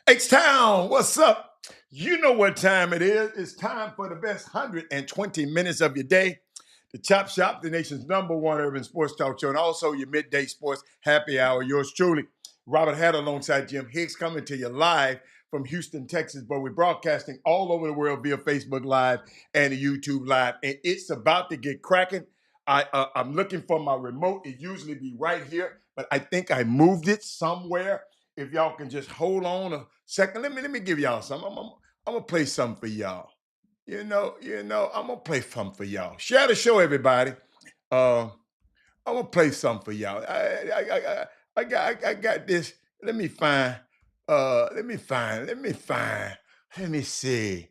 H-Town, what's up? You know what time it is. It's time for the best 120 minutes of your day. The Chop Shop, the nation's #1 urban sports talk show, and also your midday sports happy hour. Yours truly, Robert Hatter alongside Jim Hicks, coming to you live from Houston, Texas. But we're broadcasting all over the world via Facebook Live and YouTube Live, and it's about to get cracking. I'm looking for my remote. It usually be right here, but I think I moved it somewhere. If y'all can just hold on a second, let me give y'all something. I'm gonna play something for y'all. You know, I'm gonna play something for y'all. Share the show, everybody. I'm gonna play something for y'all. I got this. Let me find. Let me find. Let me see.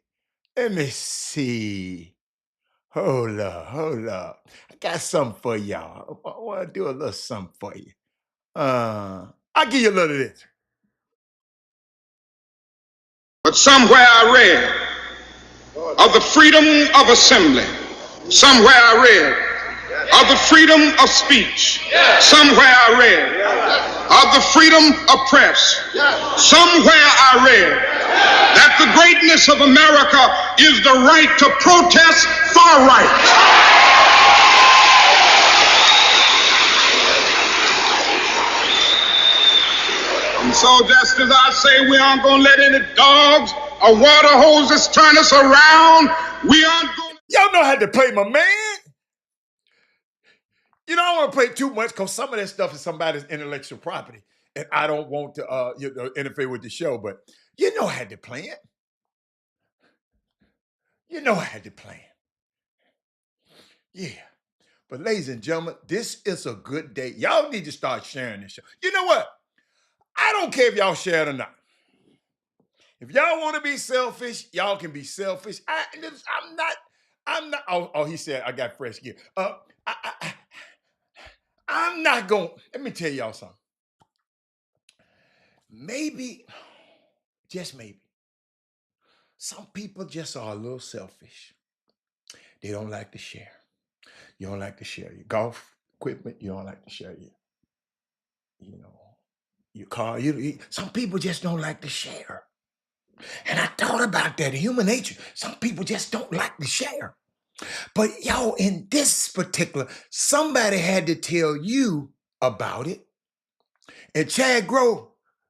Let me see. Hold up. I got something for y'all. I want to do a little something for you. I'll give you a little of this. But somewhere I read of the freedom of assembly. Somewhere I read of the freedom of speech. Somewhere I read of the freedom of press. Somewhere I read that the greatness of America is the right to protest far right. And so just as I say we aren't going to let any dogs or water hoses turn us around, we aren't going to... Y'all know how to play, my man. You know, I don't want to play too much because some of that stuff is somebody's intellectual property. And I don't want to interfere with the show, but you know how to play it. You know how to play it. Yeah. But ladies and gentlemen, this is a good day. Y'all need to start sharing this show. You know what? I don't care if y'all share it or not. If y'all want to be selfish, y'all can be selfish. I'm not. Oh, he said I got fresh gear. I'm not going. Let me tell y'all something. Maybe, just maybe, some people just are a little selfish. They don't like to share. You don't like to share your golf equipment. You don't like to share your car. Some people just don't like to share. And I thought about that. Human nature. Some people just don't like to share. But y'all, in this particular, somebody had to tell you about it. And Chad Grove,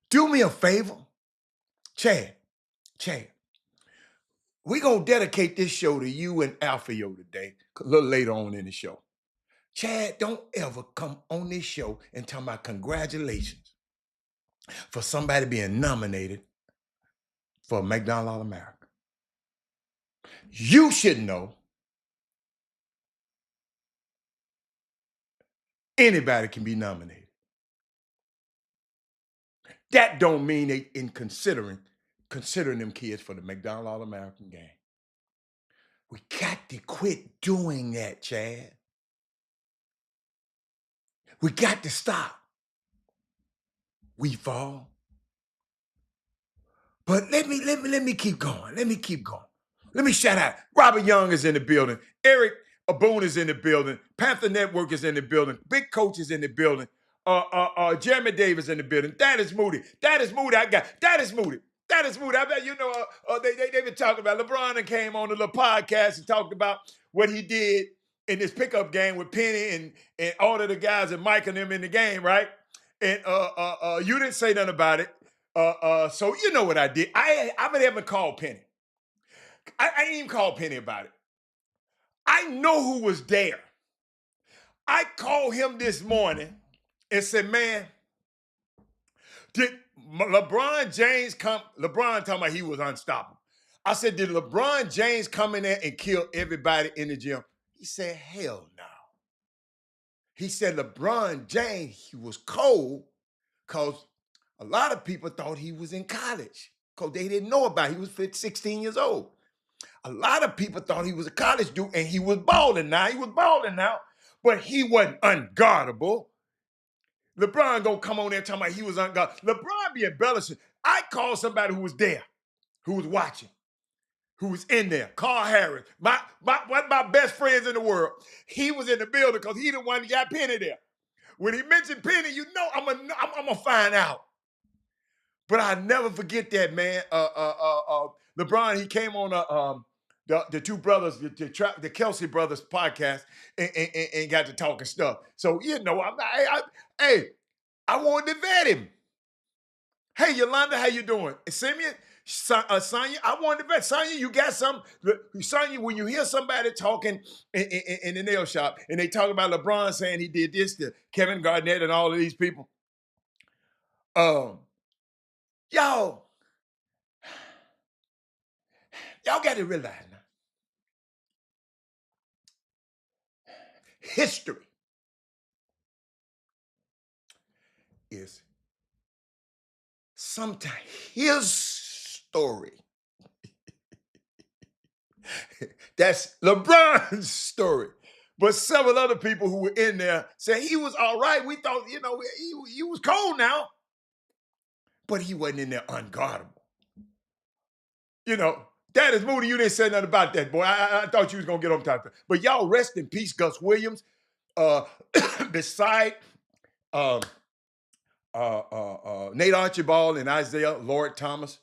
do me a favor. Chad, we're going to dedicate this show to you and Alfio today, a little later on in the show. Chad, don't ever come on this show and tell my congratulations for somebody being nominated for McDonald's All-America. You should know anybody can be nominated. That don't mean they in considering them kids for the McDonald's All-American game. We got to quit doing that, Chad. We got to stop. We fall. But let me keep going. Let me shout out. Robert Young is in the building. Eric Aboon is in the building. Panther Network is in the building. Big Coach is in the building. Jeremy Davis in the building. That is Moody. That is Moody. I bet you know. They've been talking about LeBron and came on the little podcast and talked about what he did in this pickup game with Penny and all of the guys and Mike and them in the game, right? And you didn't say nothing about it. So you know what I did. I haven't called Penny. I didn't even call Penny about it. I know who was there. I called him this morning and said, man, did LeBron James come? LeBron talking about he was unstoppable. I said, did LeBron James come in there and kill everybody in the gym? He said, hell no. He said, LeBron James, he was cold because a lot of people thought he was in college because they didn't know about it. He was 16 years old. A lot of people thought he was a college dude, and he was balling now. He was balling now, but he wasn't unguardable. LeBron gonna come on there talking about he was unguardable. LeBron be embellishing. I called somebody who was there, who was watching, who was in there. Carl Harris, one of my best friends in the world. He was in the building because he the one that got Penny there. When he mentioned Penny, you know I'm gonna find out. But I never forget that, man. LeBron, he came on the two brothers, the Kelsey brothers podcast, and got to talking stuff. So you know, I wanted to vet him. Hey, Yolanda, how you doing? Simeon, Sonya, I wanted to vet. Sonya, you got some. Sonya, when you hear somebody talking in the nail shop and they talk about LeBron saying he did this to Kevin Garnett and all of these people, y'all got to realize now, history is sometimes his story. That's LeBron's story. But several other people who were in there said he was all right. We thought, you know, he was cold now. But he wasn't in there unguardable. You know, that is Moody. You didn't say nothing about that, boy. I thought you was going to get on top of it. But y'all rest in peace, Gus Williams. Beside Nate Archibald and Isaiah Lord Thomas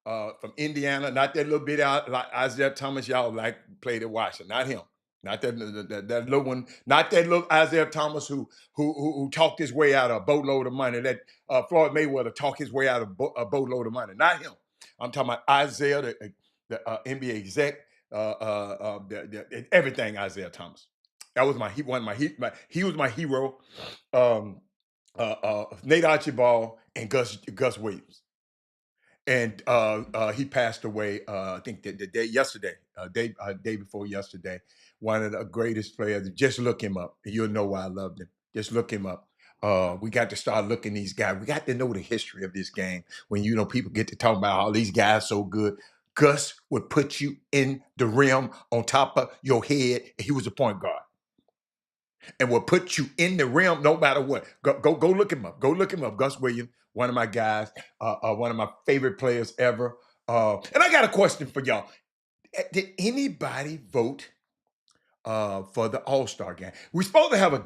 from Indiana, not that little bit out like Isaiah Thomas y'all like played at Washington, not him, not that little one, not that little Isaiah Thomas who talked his way out of a boatload of money. That Floyd Mayweather talked his way out of a boatload of money, not him. I'm talking about Isaiah, the NBA exec, everything Isaiah Thomas. That was he was my hero. Nate Archibald and Gus Williams. And he passed away, I think the day yesterday, day before yesterday. One of the greatest players. Just look him up. You'll know why I loved him. Just look him up. We got to start looking these guys. We got to know the history of this game. When you know people get to talk about all these guys so good. Gus would put you in the rim on top of your head. He was a point guard. And will put you in the rim no matter what. Go look him up. Go look him up. Gus Williams, one of my guys, one of my favorite players ever. And I got a question for y'all. Did anybody vote for the All-Star game? We're supposed to have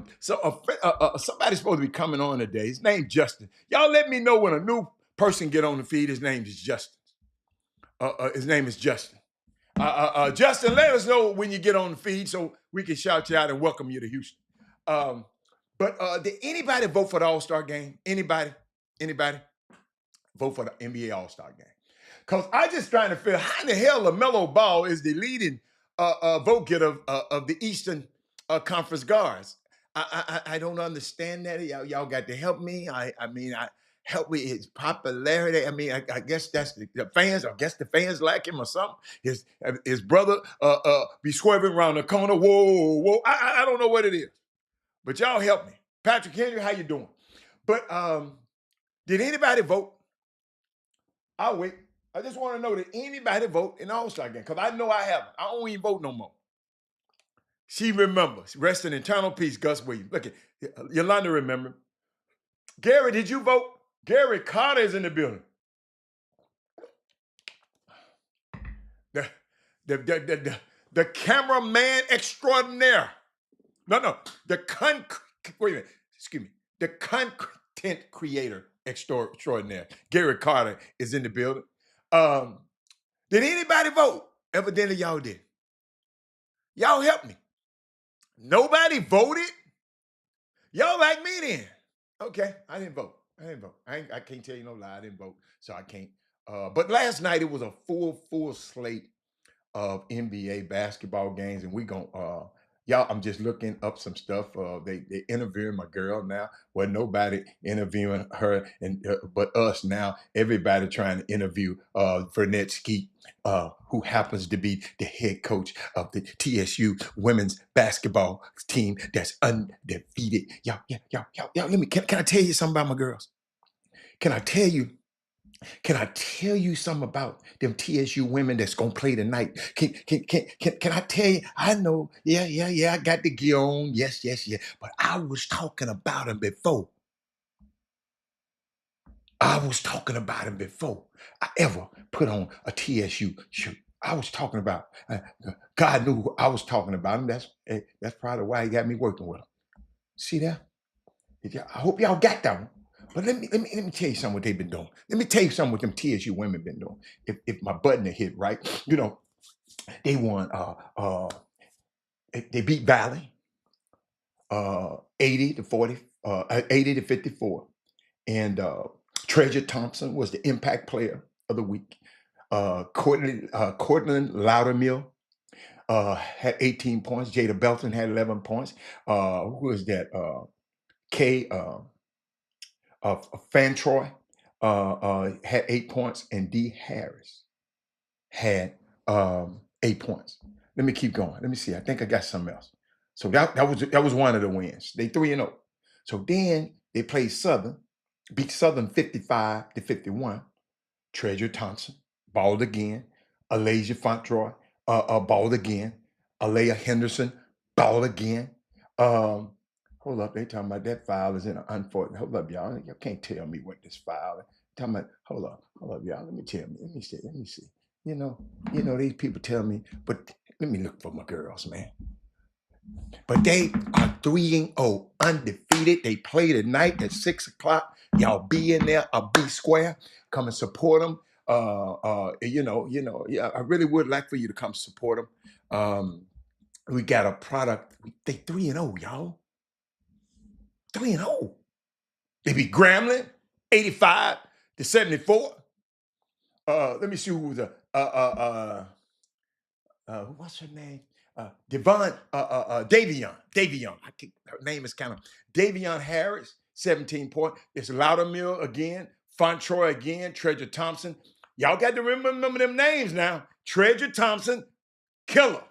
somebody's supposed to be coming on today. His name's Justin. Y'all let me know when a new person get on the feed. His name is Justin. His name is Justin. Justin, let us know when you get on the feed so we can shout you out and welcome you to Houston. But did anybody vote for the All-Star game? Anybody vote for the NBA All-Star game? Because I just trying to figure how in the hell LaMelo Ball is the leading vote getter of the Eastern Conference guards. I don't understand that. Y'all got to help me. Help with his popularity. I mean, I guess that's the fans. I guess the fans like him or something. His brother be swerving around the corner. Whoa. I don't know what it is. But y'all help me. Patrick Henry, how you doing? But did anybody vote? I'll wait. I just want to know, did anybody vote in the All-Star game? Because I know I haven't. I don't even vote no more. She remembers. Rest in eternal peace, Gus Williams. Look at Yolanda remember. Gary, did you vote? Gary Carter is in the building. The cameraman extraordinaire. No. Wait a minute. Excuse me. The content creator extraordinaire. Gary Carter is in the building. Did anybody vote? Evidently, y'all did. Y'all help me. Nobody voted? Y'all like me then. Okay, I didn't vote. I can't tell you no lie. I didn't vote, so I can't. But last night it was a full slate of NBA basketball games, and we gonna Y'all, I'm just looking up some stuff. They interviewing my girl now. Well, nobody interviewing her, and but us now. Everybody trying to interview Vernette Skeet, who happens to be the head coach of the TSU women's basketball team that's undefeated. Y'all. Let me. Can I tell you something about my girls? Can I tell you? Can I tell you something about them TSU women that's gonna play tonight? Can I tell you? I know, yeah. I got the gear on, yes. But I was talking about them before. I was talking about them before I ever put on a TSU shirt. I was talking about. God knew who I was talking about him. That's probably why he got me working with him. See that? I hope y'all got that one. But let me tell you something what they've been doing. Let me tell you something what them TSU women been doing. If my button had hit right, they won. They beat Valley 80-40, 80-54, and Treasure Thompson was the impact player of the week. Cortland Loudermill had 18 points. Jada Belton had 11 points. Who is that? Kay Fantroy had 8 points, and D Harris had 8 points. Let me keep going. Let me see. I think I got something else. So that was one of the wins. They 3-0. So then they played Southern, beat Southern 55-51. Treasure Thompson balled again. Alasia Fontroy balled again. Alea Henderson balled again. Hold up, they talking about that file is in an unfortunate. Hold up, y'all. You can't tell me what this file is. Talking about, hold up, y'all. Let me see. You know, these people tell me, but let me look for my girls, man. But they are 3-0, undefeated. They play tonight at 6 o'clock. Y'all be in there, I'll be square. Come and support them. Yeah, I really would like for you to come support them. We got a product. They 3-0, y'all. 3-0. They beat Grambling 85-74. Let me see who was what's her name? Davion. Her name is kind of Davion Harris, 17 points. It's Loudermill again, Fontroy again, Treasure Thompson. Y'all got to remember them names now. Treasure Thompson, killer.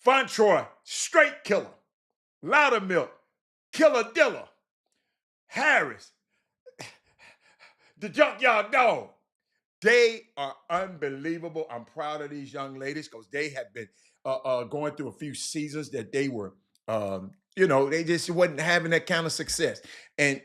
Fontroy, straight killer. Loudermill, killer diller. Harris, the junkyard dog. They are unbelievable. I'm proud of these young ladies because they have been going through a few seasons that they were, they just wasn't having that kind of success. And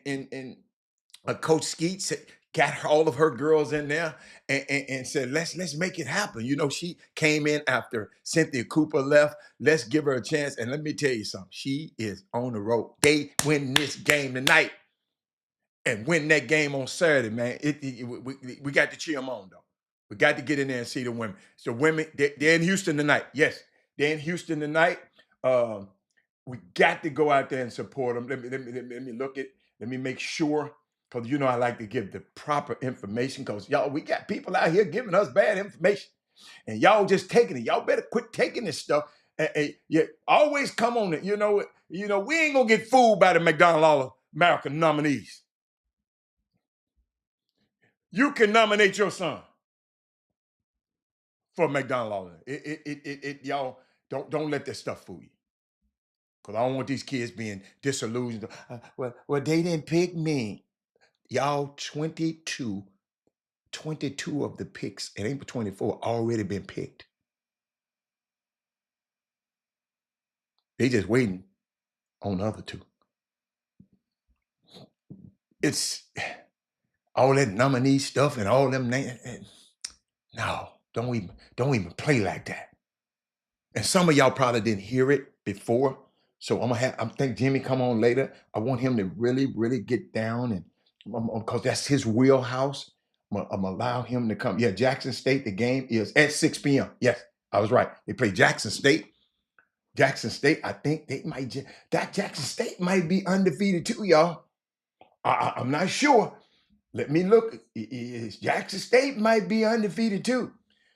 Coach Skeets got all of her girls in there and said, let's make it happen. She came in after Cynthia Cooper left. Let's give her a chance. And let me tell you something. She is on the road. They win this game tonight. And win that game on Saturday, man. We got to cheer them on, though. We got to get in there and see the women. So women, they're in Houston tonight. Yes, they're in Houston tonight. We got to go out there and support them. Let me look at. Let me make sure, because I like to give the proper information. Because y'all, we got people out here giving us bad information, and y'all just taking it. Y'all better quit taking this stuff. Yeah, always come on it. We ain't gonna get fooled by the McDonald All-American nominees. You can nominate your son for McDonald. Y'all don't let that stuff fool you. Because I don't want these kids being disillusioned. Well, they didn't pick me. Y'all, 22 of the picks, it ain't but 24, already been picked. They just waiting on the other two. It's all that nominee stuff and all them names. No, don't even play like that. And some of y'all probably didn't hear it before. So I think Jimmy come on later. I want him to really, really get down and because that's his wheelhouse. I'm gonna allow him to come. Yeah, Jackson State, the game is at 6 p.m. Yes, I was right. They play Jackson State. Jackson State, I think Jackson State might be undefeated too, y'all. I'm not sure. Let me look. Jackson State might be undefeated too.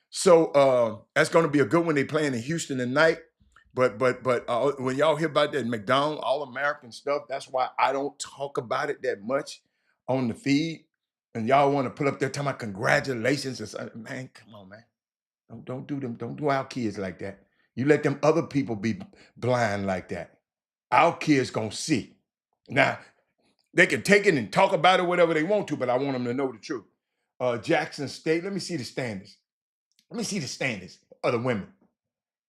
So that's going to be a good one. They playing in Houston tonight. But when y'all hear about that McDonald's All-American stuff, that's why I don't talk about it that much on the feed. And y'all want to put up there talking about congratulations or something. Man, come on, man. Don't do them. Don't do our kids like that. You let them other people be blind like that. Our kids gonna see. Now, they can take it and talk about it whatever they want to, but I want them to know the truth. Jackson State, let me see the standings. Let me see the standings of the women.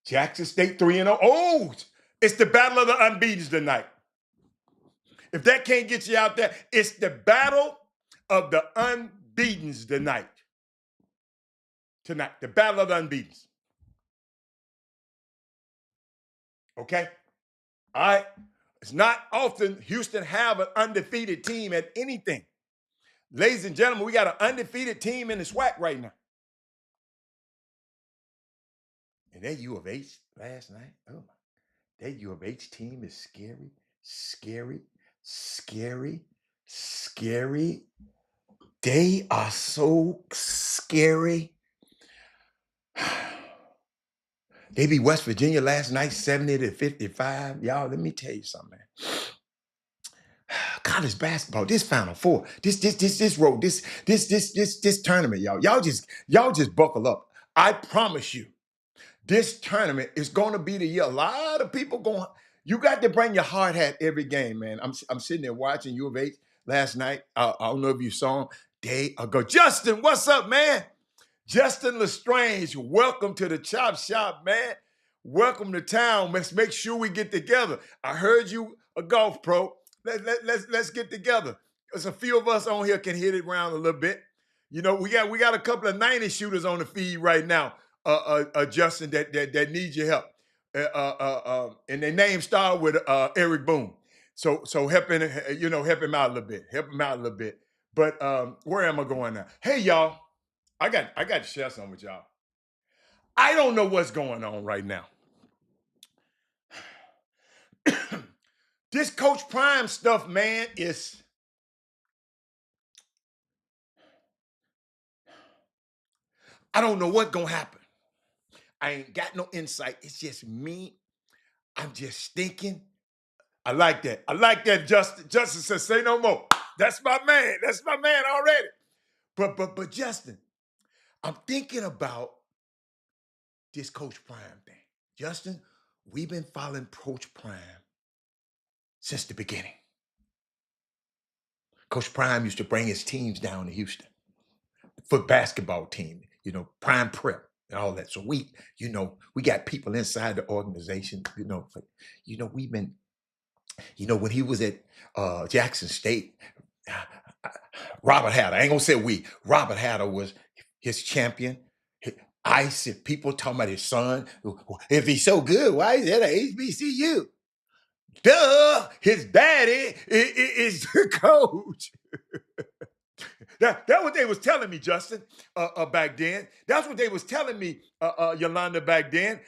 Jackson State 3-0. Oh, it's the battle of the unbeatens tonight. If that can't get you out there, it's the battle of the unbeatens tonight. Tonight, the battle of the unbeatens. Okay? All right? It's not often Houston have an undefeated team at anything. Ladies and gentlemen, we got an undefeated team in the SWAC right now. And that U of H last night, oh my, that U of H team is scary, scary, scary, scary. They are so scary. They beat West Virginia last night, 70-55. Y'all, let me tell you something, man. College basketball, this Final Four, this road, this tournament, y'all just buckle up. I promise you, this tournament is going to be the year. A lot of people going. You got to bring your hard hat every game, man. I'm sitting there watching U of H last night. I don't know if you saw them. They go, Justin, what's up, man? Justin Lestrange, welcome to the Chop Shop, man. Welcome to town. Let's make sure we get together. I heard you a golf pro. Let's get together. There's a few of us on here can hit it around a little bit. You know, we got a couple of 90 shooters on the feed right now, Justin, that need your help. And their names start with Eric Boone. So help him out a little bit. Help him out a little bit. But where am I going now? Hey, y'all. I got to share something with y'all. I don't know what's going on right now. This Coach Prime stuff, man, is I don't know what's gonna happen. I ain't got no insight. It's just me. I'm just thinking. I like that. I like that, Justin. Justin says, say no more. That's my man. That's my man already. But Justin, I'm thinking about this Coach Prime thing. Justin, we've been following Coach Prime since the beginning. Coach Prime used to bring his teams down to Houston for basketball team, Prime Prep and all that. So we got people inside the organization, we've been, when he was at Jackson State, Robert Hatter, I ain't gonna say we, Robert Hatter was his champion. I said, people talking about his son, if he's so good, why is that a HBCU? Duh, his daddy is the coach. That's what they was telling me, Justin, back then. That's what they was telling me, Yolanda, back then.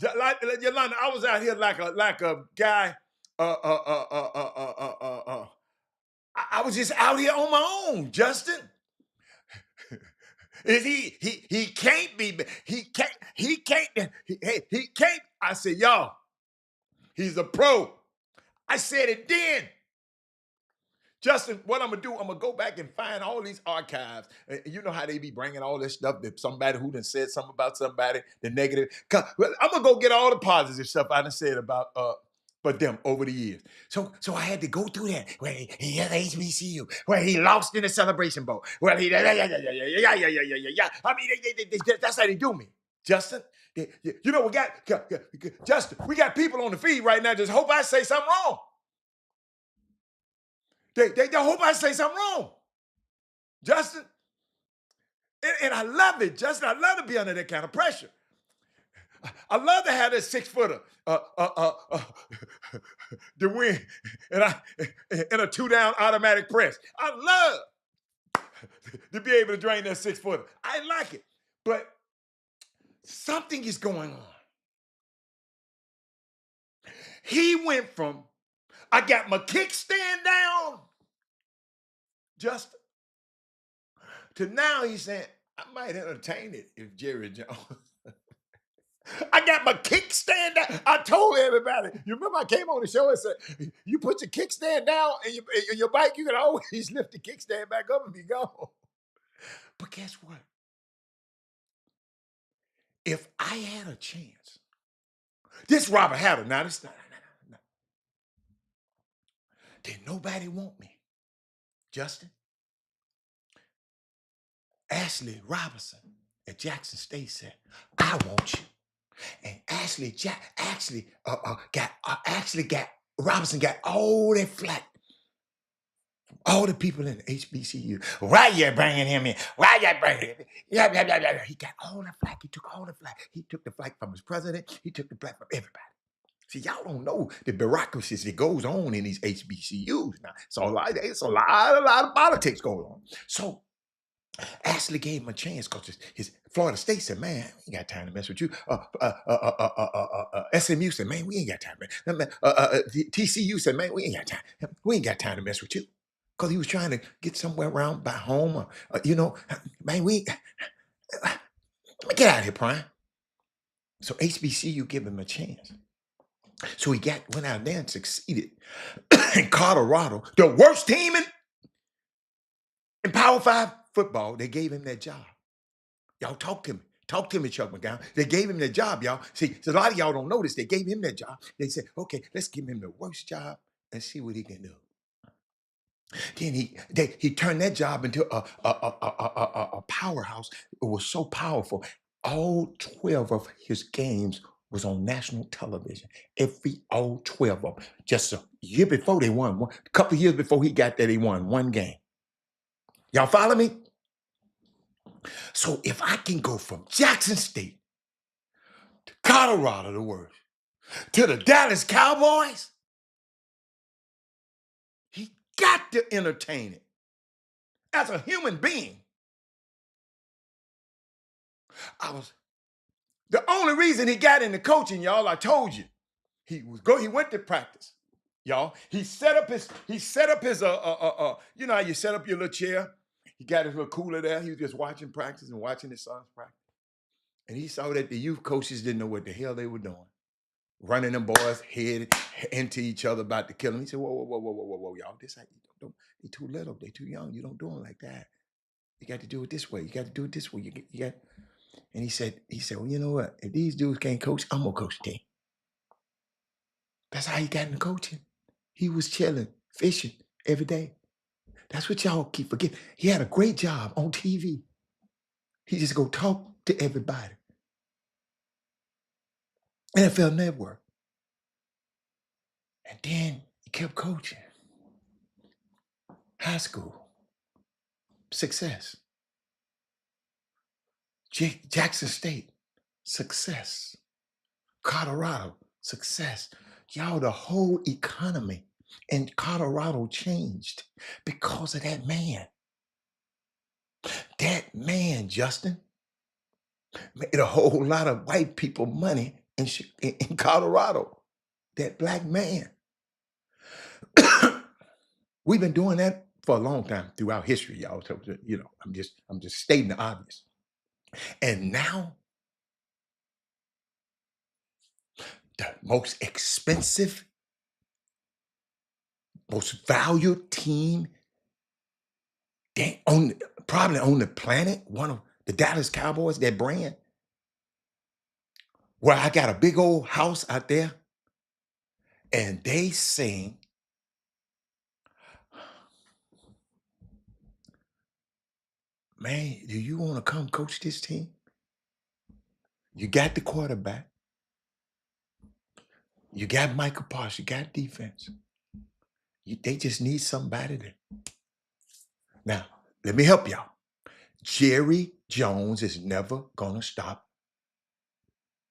Yolanda, I was out here like a guy. I was just out here on my own, Justin. Is he can't be, he can't. I said, y'all, he's a pro. I said it then. Justin, what I'm going to do, I'm going to go back and find all these archives. You know how they be bringing all this stuff that somebody who done said something about somebody, the negative. I'm going to go get all the positive stuff I done said about them over the years. So I had to go through that. Where he had HBCU, where he lost in the Celebration Bowl. Well, he, yeah. I mean, that's how they do me, Justin. We got, Justin, we got people on the feed right now. Just hope I say something wrong. They hope I say something wrong, Justin. And I love it, Justin. I love to be under that kind of pressure. I love to have that 6-footer to win in a 2-down automatic press. I love to be able to drain that 6-footer. I like it. But something is going on. He went from, I got my kickstand down, Justin, to now he's saying, I might entertain it if Jerry Jones. I got my kickstand down. I told everybody. You remember I came on the show and said, you put your kickstand down and your bike, you can always lift the kickstand back up and be gone. But guess what? If I had a chance, this Robert Hatter, now this not, did nobody want me? Justin, Ashley Robinson at Jackson State said, I want you. And Robinson got all that flack. All the people in the HBCU. Why you bringing him in? Why you bringing him in? Yeah, yeah, yeah, yeah. He got all the flack. He took all the flack. He took the flack from his president. He took the flack from everybody. See, y'all don't know the bureaucracy that goes on in these HBCUs now. It's a lot of politics going on. So Ashley gave him a chance because his Florida State said, man, we ain't got time to mess with you. SMU said, man, we ain't got time. TCU said, man, we ain't got time. We ain't got time to mess with you. Because he was trying to get somewhere around by home. Man, get out of here, Prime. So HBCU give him a chance. So he went out there and succeeded in Colorado, the worst team in Power 5 football. They gave him that job. Y'all talk to me. Talk to me, Chuck McGowan. They gave him that job, y'all. See, so a lot of y'all don't know this. They gave him that job. They said, okay, let's give him the worst job and see what he can do. Then he turned that job into a powerhouse. It was so powerful. All 12 of his games was on national television. All 12 of them. Just a year before they won. A couple of years before he got there, they won one game. Y'all follow me? So if I can go from Jackson State to Colorado, the worst, to the Dallas Cowboys, he got to entertain it. As a human being, the only reason he got into coaching, y'all, I told you, he went to practice, y'all. He set up his, you know how you set up your little chair? He got his little cooler there. He was just watching practice and watching his sons practice. And he saw that the youth coaches didn't know what the hell they were doing. Running them boys head into each other about to kill them. He said, whoa, y'all. They too little. They too young. You don't do them like that. You got to do it this way. You got to do it this way. And he said, well, you know what? If these dudes can't coach, I'm going to coach the team. That's how he got into coaching. He was chilling, fishing every day. That's what y'all keep forgetting. He had a great job on TV. He just go talk to everybody. NFL Network. And then he kept coaching. High school. Success. Jackson State. Success. Colorado. Success. Y'all, the whole economy in Colorado changed because of that man. That man, Justin, made a whole lot of white people money in Colorado. That black man. We've been doing that for a long time throughout history, y'all. So, you know, I'm just stating the obvious. And now, the most expensive, most valued team probably on the planet, one of the Dallas Cowboys, that brand, where I got a big old house out there, and they sing, man, do you want to come coach this team? You got the quarterback. You got Michael Parsons. You got defense. They just need somebody to. Now, let me help y'all. Jerry Jones is never going to stop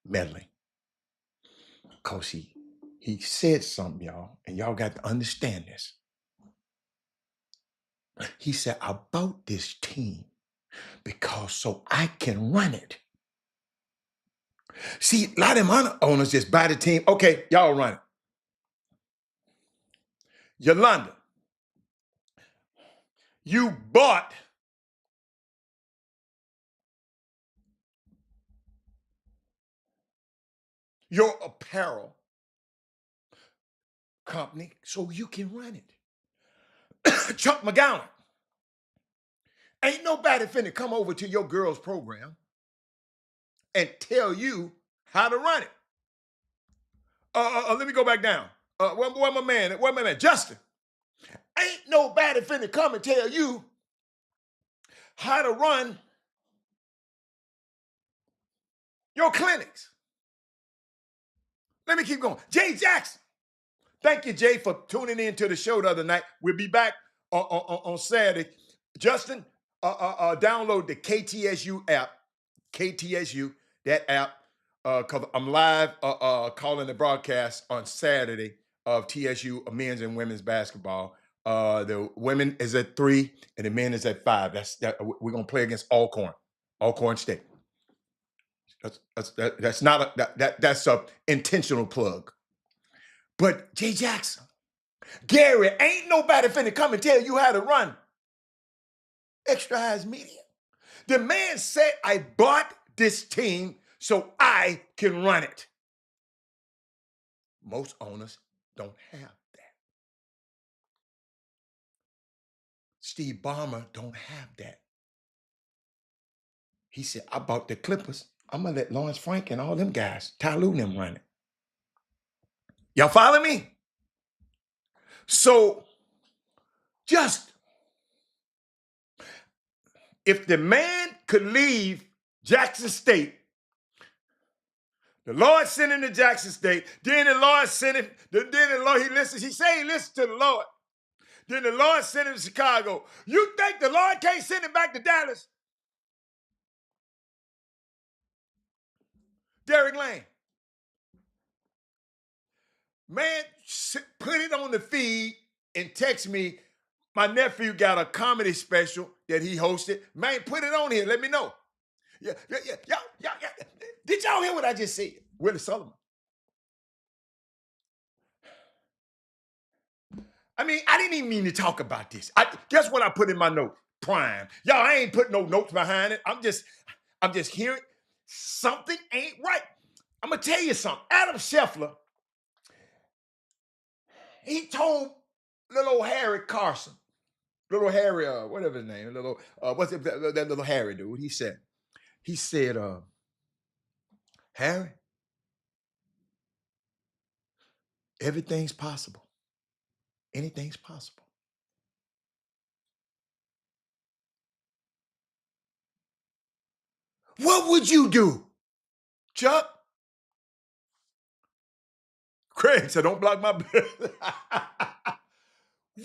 meddling. Because he said something, y'all, and y'all got to understand this. He said, I bought this team because so I can run it. See, a lot of them owners just buy the team. Okay, y'all run it. Yolanda, you bought your apparel company so you can run it. Chuck McGowan. Ain't nobody finna come over to your girl's program and tell you how to run it. Let me go back down. Where my man? Justin. Ain't nobody finna come and tell you how to run your clinics. Let me keep going. Jay Jackson. Thank you, Jay, for tuning in to the show the other night. We'll be back on Saturday. Justin, download the KTSU app. KTSU, that app, because I'm live calling the broadcast on Saturday of TSU men's and women's basketball. The women is at 3 and the men is at 5. We're gonna play against Alcorn State. That's not that's a intentional plug. But Jay Jackson, Gary, ain't nobody finna come and tell you how to run Extra Highs Media. The man said, I bought this team so I can run it. Most owners don't have that. Steve Ballmer don't have that. He said, I bought the Clippers. I'm going to let Lawrence Frank and all them guys, Ty Lue and them run it. Y'all follow me? So, just, if the man could leave Jackson State, the Lord sent him to Jackson State, then the Lord sent him, then the Lord, he said he listened to the Lord. Then the Lord sent him to Chicago. You think the Lord can't send him back to Dallas? Derek Lane. Man, put it on the feed and text me. My nephew got a comedy special that he hosted. Man, put it on here. Let me know. Yeah. Did y'all hear what I just said? Willie Sullivan. I mean, I didn't even mean to talk about this. Guess what I put in my note? Prime. Y'all, I ain't put no notes behind it. I'm just hearing something ain't right. I'm gonna tell you something. Adam Scheffler, he told little old Harry Carson, little Harry, whatever his name, what's it, that little Harry dude? He said, Harry, everything's possible. Anything's possible. What would you do, Chuck? Craig said, don't block my business.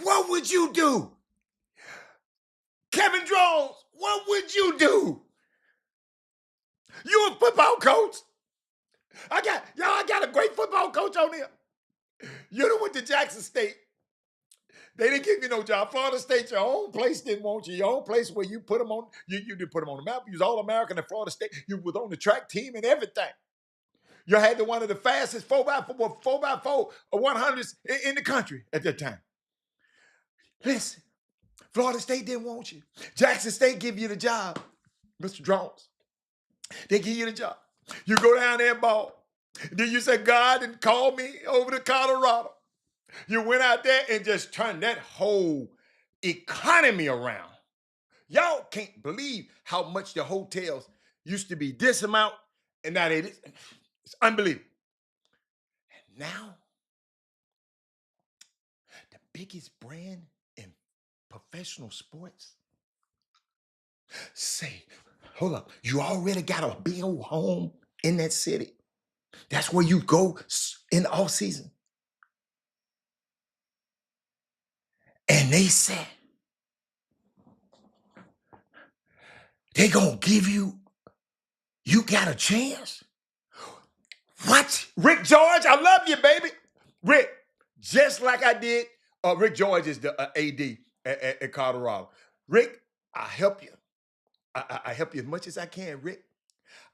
What would you do? Kevin Drones, what would you do? You a football coach? I got a great football coach on here. You done went to Jackson State. They didn't give you no job. Florida State, your own place didn't want you. Your own place where you put them on, you didn't put them on the map. You was All-American at Florida State. You was on the track team and everything. You had one of the fastest 4x4 100s in the country at that time. Listen, Florida State didn't want you. Jackson State give you the job, Mr. Drones. They give you the job. You go down there and ball. Then you say, God didn't call me over to Colorado. You went out there and just turned that whole economy around. Y'all can't believe how much the hotels used to be this amount, and now it is. It's unbelievable. And now, the biggest brand in professional sports say, hold up, you already got a big old home in that city. That's where you go in the off season. And they said, they gonna give you got a chance. What? Rick George, I love you, baby. Rick, just like I did, Rick George is the AD at Colorado. Rick, I help you. I help you as much as I can, Rick.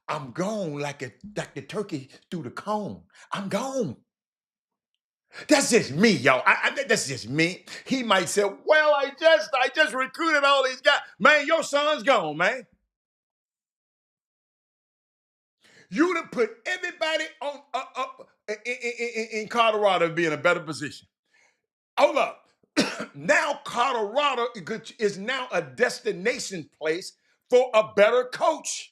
I'm gone like the turkey through the cone. I'm gone. That's just me, y'all. That's just me. He might say, well, I just recruited all these guys. Man, your son's gone, man. You'd have put everybody on up in Colorado to be in a better position. Hold up. Now Colorado is now a destination place for a better coach.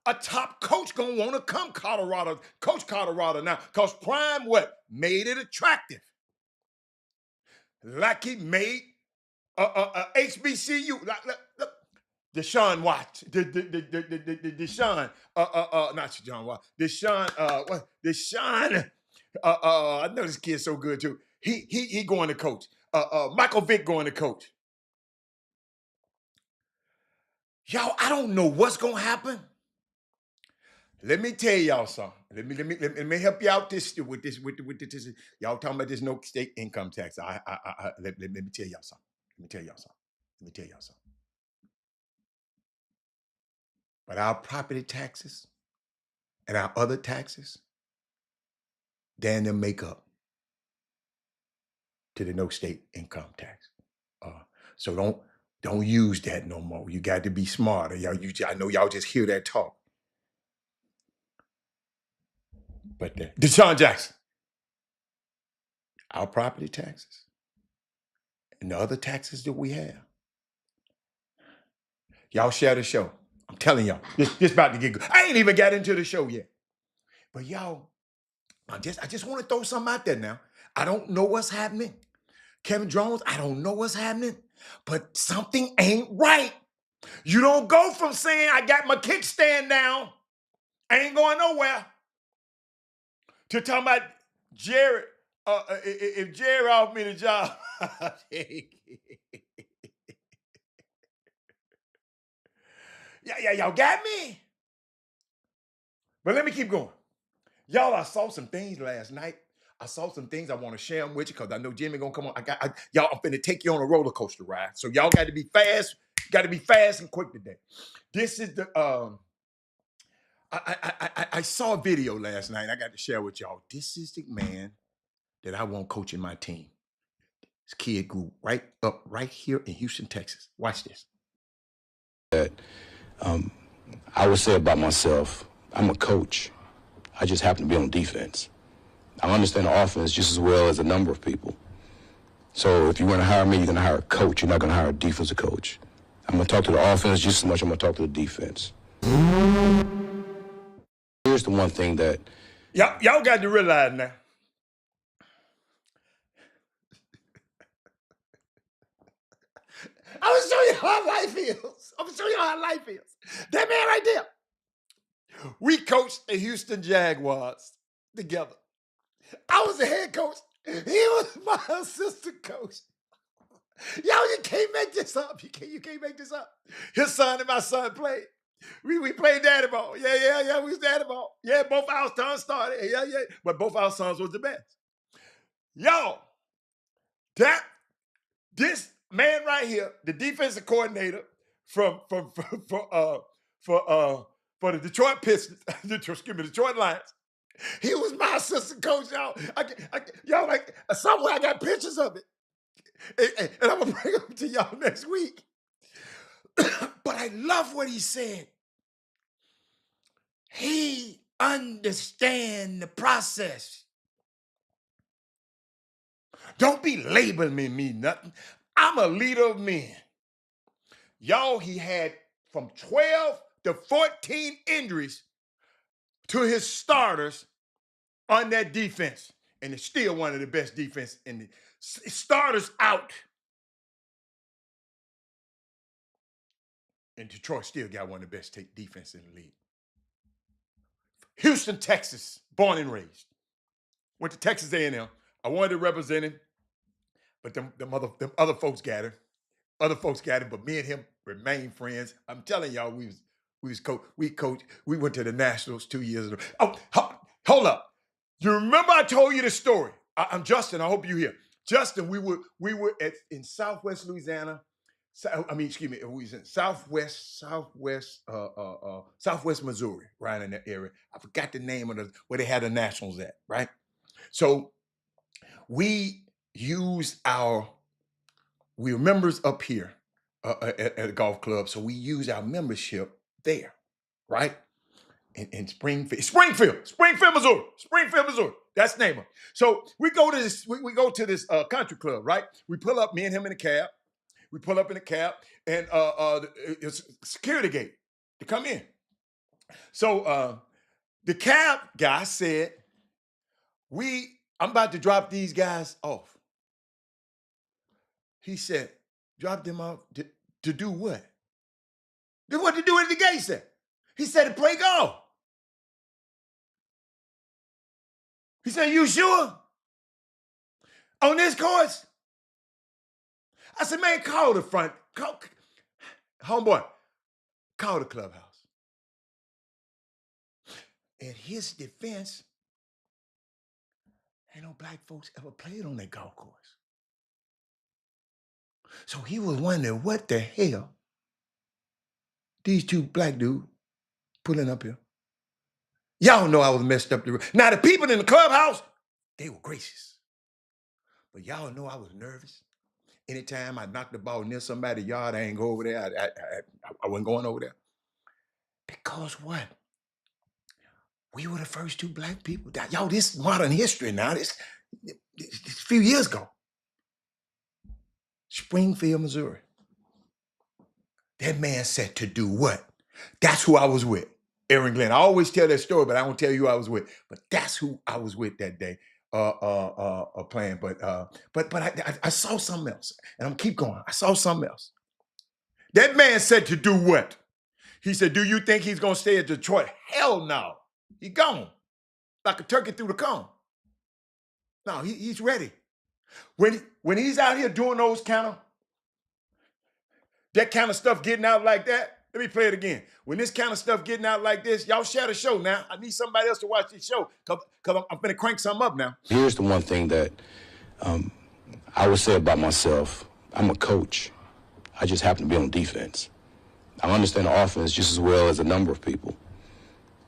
A top coach gonna want to come coach Colorado now, because Prime what made it attractive, like he made HBCU. Like, Deshaun Watts, Deshaun, not John Watts, Deshaun, what? Deshaun, I know this kid's so good too. He going to coach. Michael Vick going to coach. Y'all, I don't know what's gonna happen. Let me tell y'all something. Let me help you out with this. Y'all talking about this no state income tax. Let me tell y'all something. Let me tell y'all something. But our property taxes and our other taxes, then they make up to the no state income tax. So don't use that no more. You got to be smarter. I know y'all just hear that talk. But Deshaun Jackson, our property taxes and the other taxes that we have, y'all share the show. I'm telling y'all, this about to get good. I ain't even got into the show yet. But y'all, I just want to throw something out there now. I don't know what's happening. Kevin Jones, I don't know what's happening, but something ain't right. You don't go from saying I got my kickstand down, I ain't going nowhere, to talking about Jared. If Jared offered me the job, yeah, y'all got me. But let me keep going. Y'all, I saw some things last night. I saw some things I want to share them with you because I know Jimmy gonna come on. Y'all, I'm finna take you on a roller coaster ride. So y'all got to be fast. Got to be fast and quick today. This is the I saw a video last night. I got to share with y'all. This is the man that I want coaching my team. This kid grew right up right here in Houston, Texas. Watch this. That I would say about myself, I'm a coach. I just happen to be on defense. I understand the offense just as well as a number of people. So if you're going to hire me, you're going to hire a coach. You're not going to hire a defensive coach. I'm going to talk to the offense just as much as I'm going to talk to the defense. Here's the one thing that... Y'all got to realize now. I'm going to show you how life is. I'm going to show you how life is. That man right there. We coached the Houston Jaguars together. I was the head coach. He was my assistant coach. Y'all, you can't make this up. You can't make this up. His son and my son played. We played daddy ball. Yeah. We was daddy ball. Yeah, both our sons started. Yeah. But both our sons was the best. Y'all, this man right here, the defensive coordinator for the Detroit Pistons, Detroit Lions. He was my assistant coach, y'all. Y'all, like, somewhere I got pictures of it. And I'm going to bring them to y'all next week. But I love what he said. He understands the process. Don't be labeling me nothing. I'm a leader of men. Y'all, he had from 12 to 14 injuries to his starters on that defense. And it's still one of the best defense in the starters out. And Detroit still got one of the best defense in the league. Houston, Texas, born and raised. Went to Texas A&M. I wanted to represent him, but them other folks got him. Other folks got him, but me and him remain friends. I'm telling y'all, we went to the Nationals 2 years ago. Oh, hold up. You remember I told you the story? I'm Justin. I hope you hear. Justin, we were in Southwest Louisiana. We was in Southwest Missouri, right in that area. I forgot the name of where they had the Nationals at, right? So we were members up here at a golf club, so we use our membership there, right? in Springfield, Missouri. Springfield, Missouri. That's the name of it. So we go to this, we go to this country club, right? We pull up, me and him in the cab. We pull up in the cab, and it's a security gate to come in. So the cab guy said, I'm about to drop these guys off. He said, drop them off to do what? What to do at the gate said? He said to play golf. He said, you sure? On this course? I said, man, call the front. Homeboy, call the clubhouse. In his defense, ain't no black folks ever played on that golf course. So he was wondering what the hell these two black dudes pulling up here. Y'all know I was messed up. Now the people in the clubhouse, they were gracious. But y'all know I was nervous. Anytime I knocked the ball near somebody's yard, I ain't go over there. I wasn't going over there. Because what? We were the first two black people. Y'all, this modern history now, this a few years ago. Springfield, Missouri. That man said to do what? That's who I was with. Aaron Glenn. I always tell that story, but I won't tell you who I was with. But that's who I was with that day playing. But I saw something else. And I'm keep going. I saw something else. That man said to do what? He said, do you think he's going to stay at Detroit? Hell no. He gone. Like a turkey through the cone. No, he's ready. When he's out here doing that kind of stuff getting out like that, let me play it again. When this kind of stuff getting out like this, y'all share the show now. I need somebody else to watch this show because I'm going to crank something up now. Here's the one thing that I would say about myself. I'm a coach. I just happen to be on defense. I understand the offense just as well as a number of people.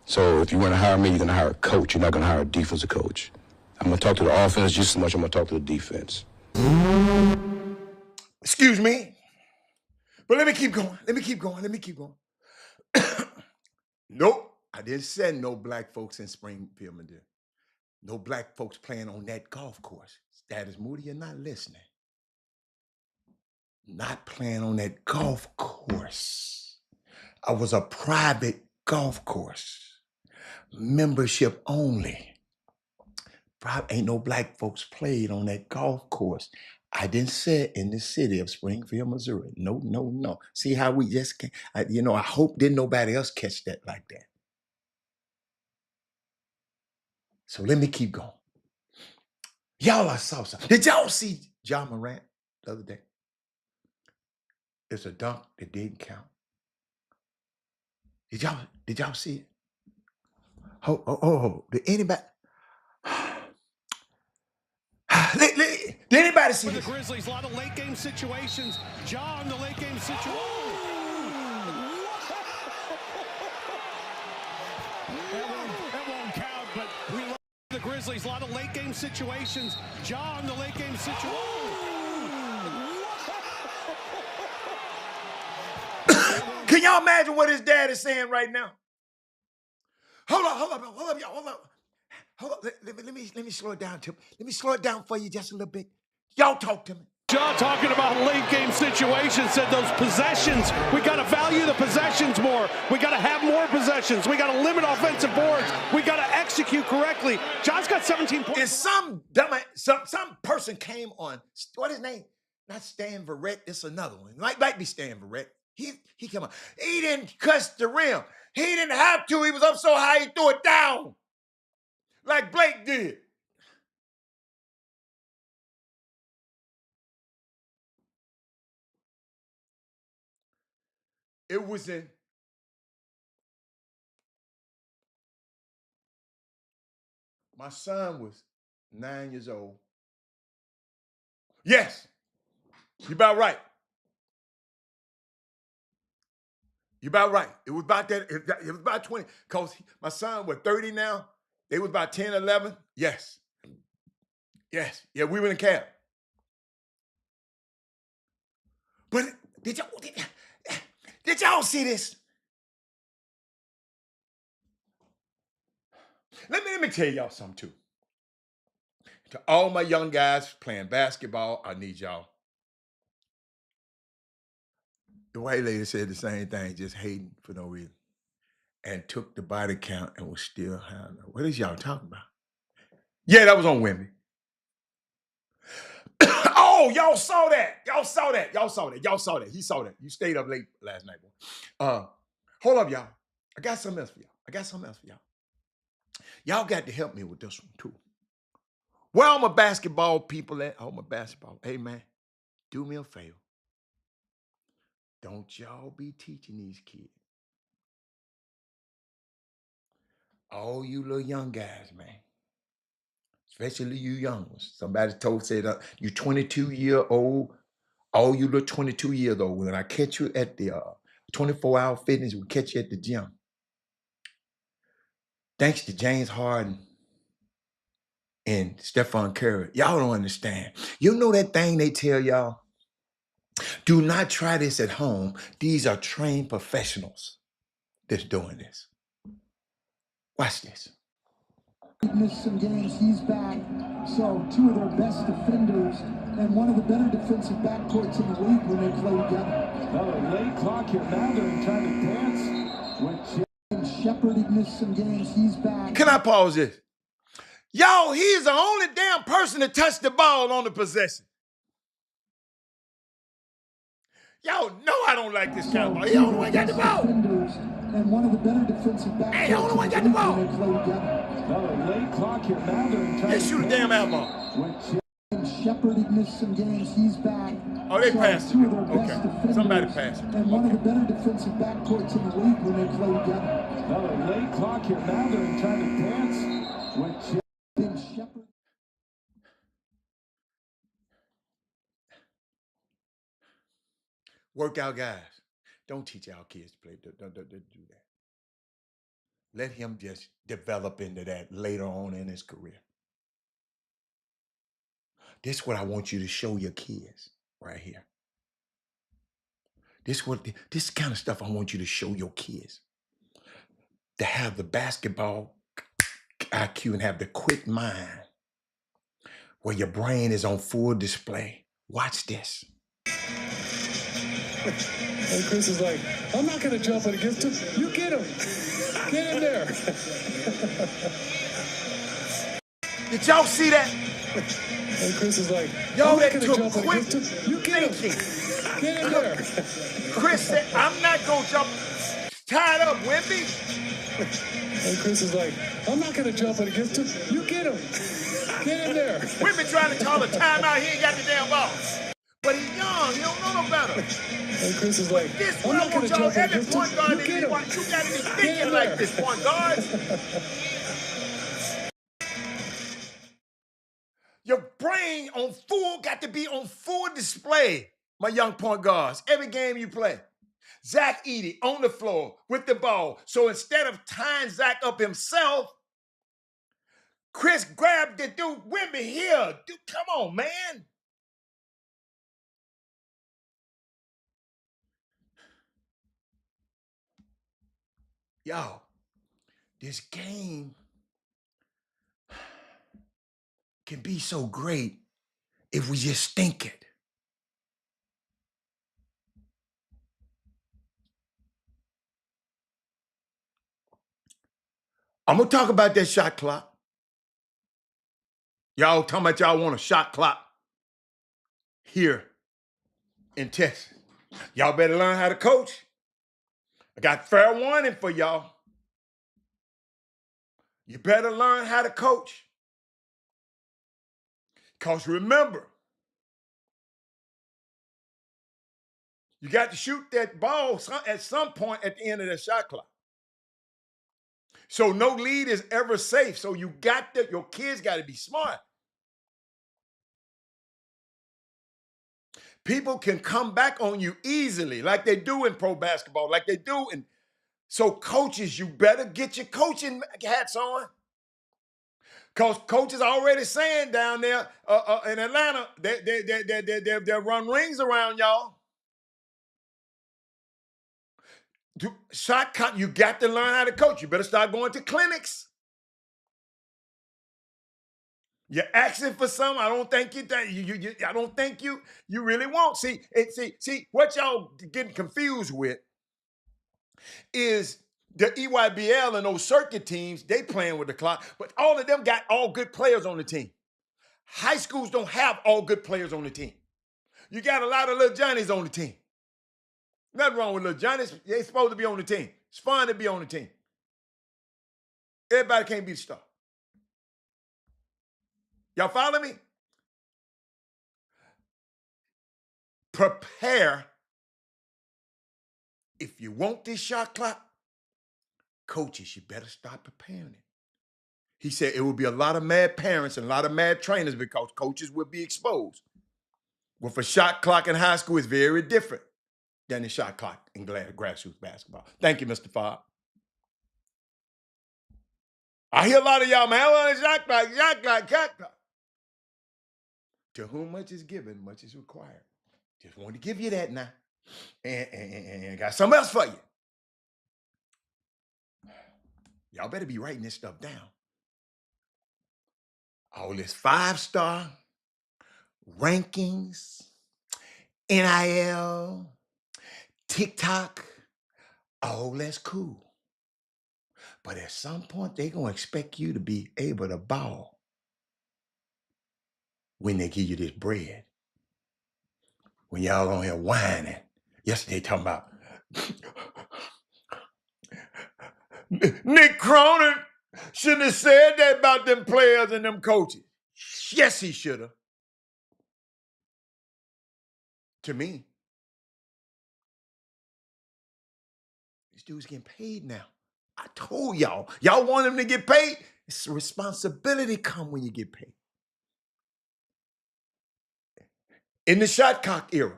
So if you're going to hire me, you're going to hire a coach. You're not going to hire a defensive coach. I'm going to talk to the offense just as much as I'm going to talk to the defense. Excuse me. But let me keep going. Nope. I didn't send no black folks in Springfield, Missouri. No black folks playing on that golf course. Status Moody, you're not listening. Not playing on that golf course. I was a private golf course. Membership only. Ain't no black folks played on that golf course. I didn't say in the city of Springfield, Missouri. No. See how we just can't, I hope didn't nobody else catch that like that. So let me keep going. Y'all, I saw something. Did y'all see John Morant the other day? It's a dunk that didn't count. Did y'all see it? Did anybody? Did anybody see this? The Grizzlies, a lot of late game situations. Ja in the late game situation. That won't count, but we love the Grizzlies, a lot of late game situations. Ja in the late game situation. Can y'all imagine what his dad is saying right now? Hold up, y'all. Hold up. Let me slow it down, Tim. Let me slow it down for you just a little bit. Y'all talk to me. Ja talking about late game situations, said those possessions, we got to value the possessions more. We got to have more possessions. We got to limit offensive boards. We got to execute correctly. Ja's got 17 points. And some person came on, what his name? Not Stan Verrett, it's another one. Might be Stan Verrett. He came on. He didn't cuss the rim. He didn't have to. He was up so high he threw it down. Like Blake did. It was in my son was 9 years old. Yes, you about right. You about right. It was about that. It was about 20. Because my son was 30 now. They was about 10, 11. Yes. Yeah, we were in camp. But did y'all see this? Let me tell y'all something too. To all my young guys playing basketball, I need y'all. The white lady said the same thing, just hating for no reason, and took the body count and was still high. What is y'all talking about? Yeah, that was on women. Oh, y'all saw that. Y'all saw that. Y'all saw that. Y'all saw that. He saw that. You stayed up late last night, boy. Hold up, y'all. I got something else for y'all. Y'all got to help me with this one, too. Where all my basketball people at? All my basketball. Hey, man, do me a favor. Don't y'all be teaching these kids. All you little young guys, man. Especially you young ones. Somebody said, you 22-year-old, all you little 22 years old, when I catch you at the 24-hour fitness, we catch you at the gym. Thanks to James Harden and Stephon Curry, y'all don't understand. You know that thing they tell y'all? Do not try this at home. These are trained professionals that's doing this. Watch this. Missed some games, he's back. So two of their best defenders and one of the better defensive backcourts in the league when they play together. Another late clock here. Now they're trying to dance with James Shepard. He missed some games, he's back. Can I pause this? Y'all, he's the only damn person to touch the ball on the possession. Y'all know I don't like this kind of ball. He the only one got the ball. And one of the better defensive backcourts. Hey, the only one got the ball. another late clock here. Now they're trying to shoot a damn out ball. With James Shepard, he missed some games, he's back. Oh, they passed it. Okay, somebody passed it. And one of the better defensive backcourts in the league when they play together. Another late clock here. Now they're trying to dance with James Shepard. Workout guys, don't teach our kids to play. Don't do that. Let him just develop into that later on in his career. This is what I want you to show your kids right here. This kind of stuff I want you to show your kids. To have the basketball IQ and have the quick mind where your brain is on full display. Watch this. And Chris is like, I'm not going to jump and give to him. You get him. Get in there. Did y'all see that? And Chris is like, y'all that took quick thinking. Get in there. Chris said, I'm not going to jump. Tied up, Wimby. And Chris is like, I'm not going to jump and give to him. You get him. Get in there. Wimby trying to call a timeout. He ain't got the damn ball. But he's young. He don't know no better. And Chris is like, this is what I want y'all, every point guard that you got to be thinking like this, point guards. Your brain got to be on full display, my young point guards, every game you play. Zach Edey on the floor with the ball. So instead of tying Zach up himself, Chris grabbed the dude, Wimby here. Dude, come on, man. Y'all, this game can be so great if we just think it. I'm going to talk about that shot clock. Y'all talking about y'all want a shot clock here in Texas. Y'all better learn how to coach. I got fair warning for y'all. You better learn how to coach. Because remember, you got to shoot that ball at some point at the end of that shot clock. So no lead is ever safe. So your kids got to be smart. People can come back on you easily like they do in pro basketball, like they do in. So coaches, you better get your coaching hats on. Because coaches already saying down there in Atlanta, they run rings around y'all. You got to learn how to coach. You better start going to clinics. You're asking for some. I don't think I don't think you really want. See, what y'all getting confused with is the EYBL and those circuit teams. They playing with the clock, but all of them got all good players on the team. High schools don't have all good players on the team. You got a lot of little Johnnies on the team. Nothing wrong with little Johnnies. They're supposed to be on the team. It's fun to be on the team. Everybody can't be the star. Y'all follow me? Prepare. If you want this shot clock, coaches, you better start preparing it. He said it will be a lot of mad parents and a lot of mad trainers because coaches will be exposed. With a shot clock in high school is very different than the shot clock in grassroots basketball. Thank you, Mr. Fobb. I hear a lot of y'all, man, I want a shot clock. To whom much is given, much is required. Just want to give you that now. And got something else for you. Y'all better be writing this stuff down. All this 5-star rankings, NIL, TikTok, all that's cool. But at some point, they're going to expect you to be able to ball when they give you this bread. When y'all on here whining. Yesterday talking about Nick Cronin shouldn't have said that about them players and them coaches. Yes, he should have. To me, this dude's getting paid now. I told y'all want him to get paid. It's a responsibility come when you get paid. In the shot clock era,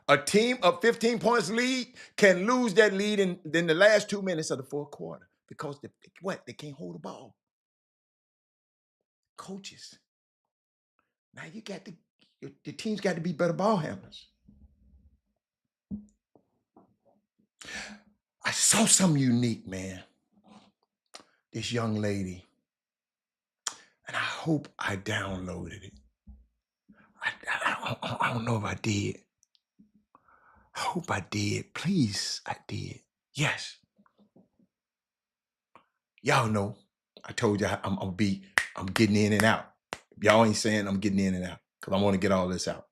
a team of 15 points lead can lose that lead in the last 2 minutes of the fourth quarter because they can't hold the ball. Coaches, now you got the team's got to be better ball handlers. I saw something unique, man. This young lady, and I hope I downloaded it. I don't know if I did. I hope I did. Please, I did. Yes. Y'all know, I told you I'm getting in and out. Y'all ain't saying I'm getting in and out because I want to get all this out.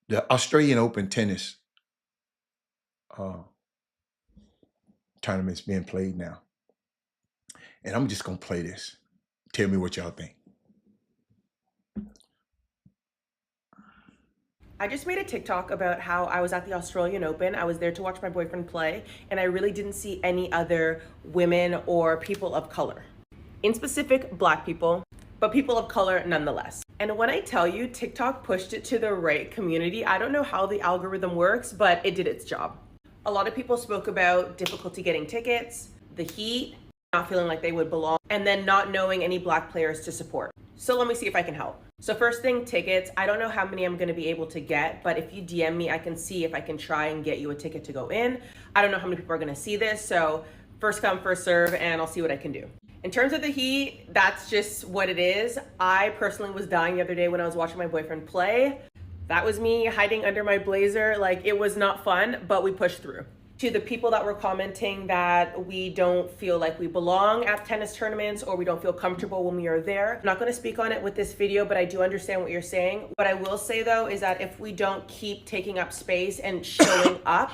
The Australian Open tennis tournament's being played now. And I'm just going to play this. Tell me what y'all think. I just made a TikTok about how I was at the Australian Open. I was there to watch my boyfriend play, and I really didn't see any other women or people of color. In specific, Black people, but people of color nonetheless. And when I tell you TikTok pushed it to the right community, I don't know how the algorithm works, but it did its job. A lot of people spoke about difficulty getting tickets, the heat, not feeling like they would belong, and then not knowing any Black players to support. So let me see if I can help. So first thing, tickets. I don't know how many I'm gonna be able to get, but if you DM me, I can see if I can try and get you a ticket to go in. I don't know how many people are gonna see this, so first come, first serve, and I'll see what I can do. In terms of the heat, that's just what it is. I personally was dying the other day when I was watching my boyfriend play. That was me hiding under my blazer. Like, it was not fun, but we pushed through. To the people that were commenting that we don't feel like we belong at tennis tournaments or we don't feel comfortable when we are there, I'm not going to speak on it with this video, but I do understand what you're saying. What I will say though is that if we don't keep taking up space and showing up,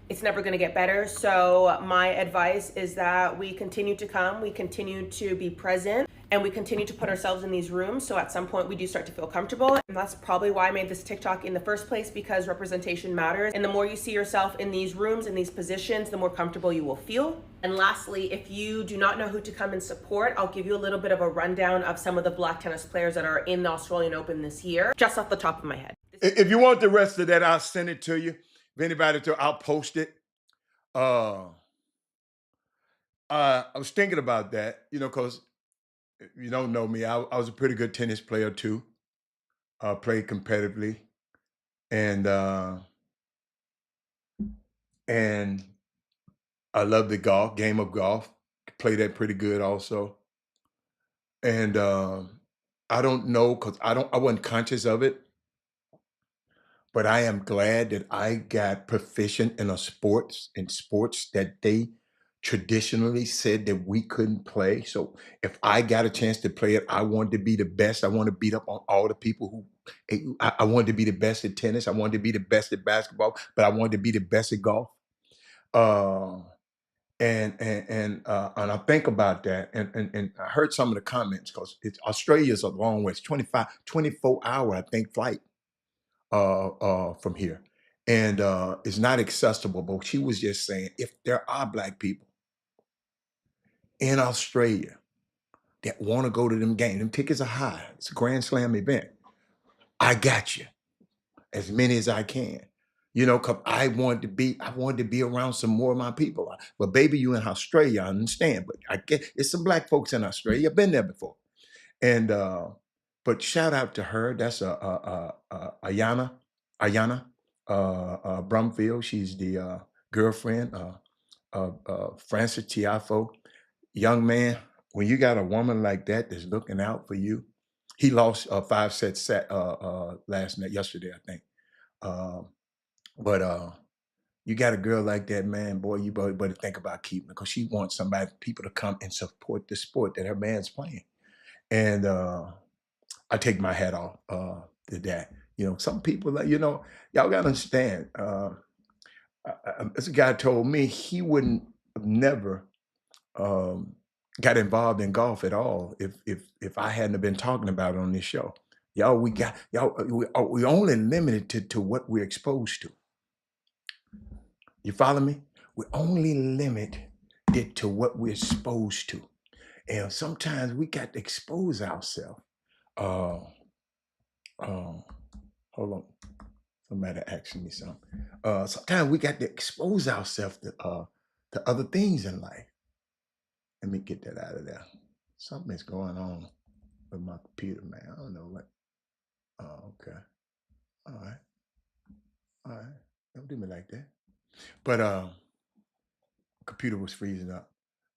it's never going to get better. So my advice is that we continue to come, we continue to be present, and we continue to put ourselves in these rooms. So at some point we do start to feel comfortable. And that's probably why I made this TikTok in the first place, because representation matters. And the more you see yourself in these rooms, in these positions, the more comfortable you will feel. And lastly, if you do not know who to come and support, I'll give you a little bit of a rundown of some of the Black tennis players that are in the Australian Open this year, just off the top of my head. If you want the rest of that, I'll send it to you. If anybody, I'll post it. I was thinking about that, because if you don't know me, I was a pretty good tennis player too. Played competitively, and I love the game of golf. Play that pretty good also. And I don't know because I wasn't conscious of it, but I am glad that I got proficient in sports that they traditionally said that we couldn't play. So if I got a chance to play it, I wanted to be the best. I want to beat up on all the people I wanted to be the best at tennis. I wanted to be the best at basketball, but I wanted to be the best at golf. Uh, and I think about that, and I heard some of the comments because Australia's a long way. It's 24 hour, I think, flight from here, and it's not accessible. But she was just saying, if there are Black people in Australia that want to go to them games, them tickets are high. It's a Grand Slam event. I got you, as many as I can. Cause I wanted to be around some more of my people. But baby, you in Australia, I understand. But I get it's some Black folks in Australia. I've been there before. And but shout out to her. That's Ayana Brumfield. She's the girlfriend of Francis Tiafo. Young man, when you got a woman like that that's looking out for you, he lost 5 sets last night, yesterday, I think. But you got a girl like that, man, boy, you better think about keeping her because she wants people to come and support the sport that her man's playing. And I take my hat off to that. Some people, y'all gotta understand. As a guy told me, he wouldn't have never um, got involved in golf at all if I hadn't have been talking about it on this show. We only limited to what we're exposed to. You follow me? We only limit it to what we're exposed to. And sometimes we got to expose ourselves. Uh, hold on. Somebody asking me something. Sometimes we got to expose ourselves to other things in life. Let me get that out of there. Something's going on with my computer, man. I don't know what. Oh, okay. All right. All right. Don't do me like that. But computer was freezing up.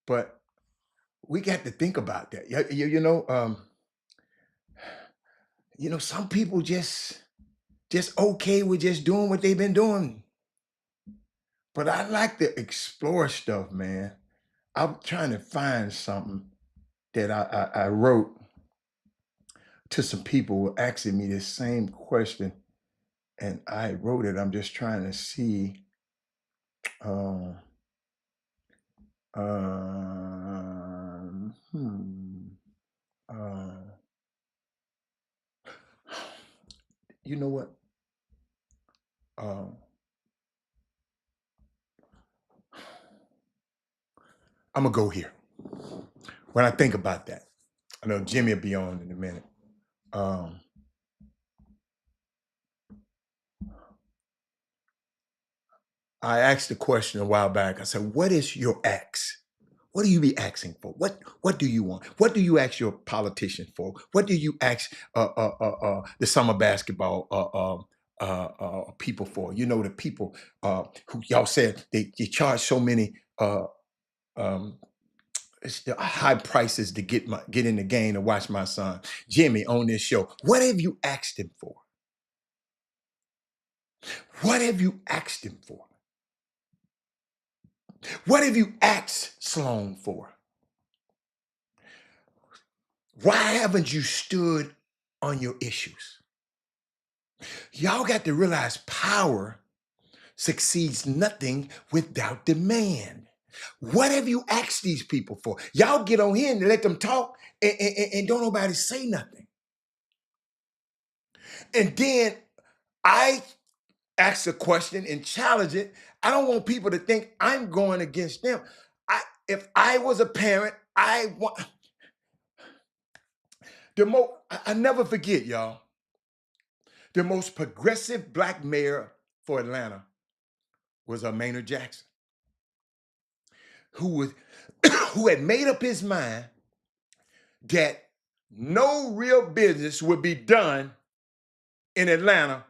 But we got to think about that. Some people just okay with just doing what they've been doing. But I like to explore stuff, man. I'm trying to find something that I wrote to some people who were asking me this same question, and I wrote it. I'm just trying to see. Um, um, hmm, uh, you know what? Um, I'm gonna go here. When I think about that, I know Jimmy will be on in a minute. I asked a question a while back. I said, "What is your ask? What do you be asking for? What do you want? What do you ask your politician for? What do you ask the summer basketball people for? The people who y'all said they charge so many it's the high prices to get in the game to watch my son Jimmy on this show. What have you asked him for? What have you asked him for? What have you asked Sloan for? Why haven't you stood on your issues? Y'all got to realize power succeeds nothing without demand. What have you asked these people for? Y'all get on here and let them talk and don't nobody say nothing. And then I ask a question and challenge it. I don't want people to think I'm going against them. If I was a parent, I want I never forget, y'all. The most progressive Black mayor for Atlanta was Maynard Jackson, who had made up his mind that no real business would be done in Atlanta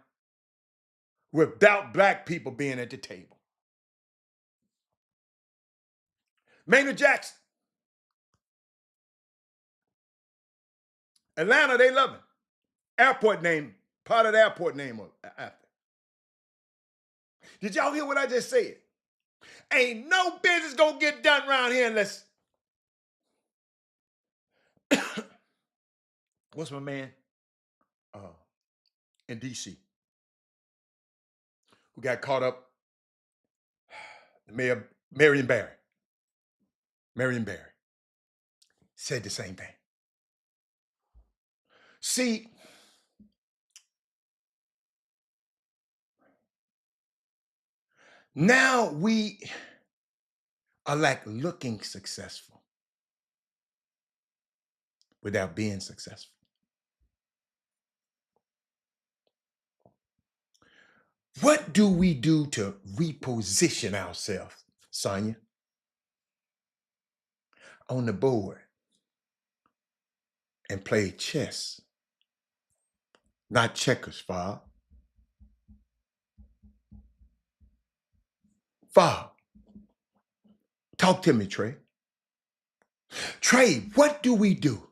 without Black people being at the table. Maynard Jackson. Atlanta, they love him. Airport name, part of the airport name after. Did y'all hear what I just said? Ain't no business gonna get done around here unless. What's my man in D.C. who got caught up? Mayor Marion Barry. Marion Barry said the same thing. See, now we are like looking successful without being successful. What do we do to reposition ourselves, Sonia? On the board and play chess, not checkers, Bob. Bob, talk to me, Trey. Trey, what do we do?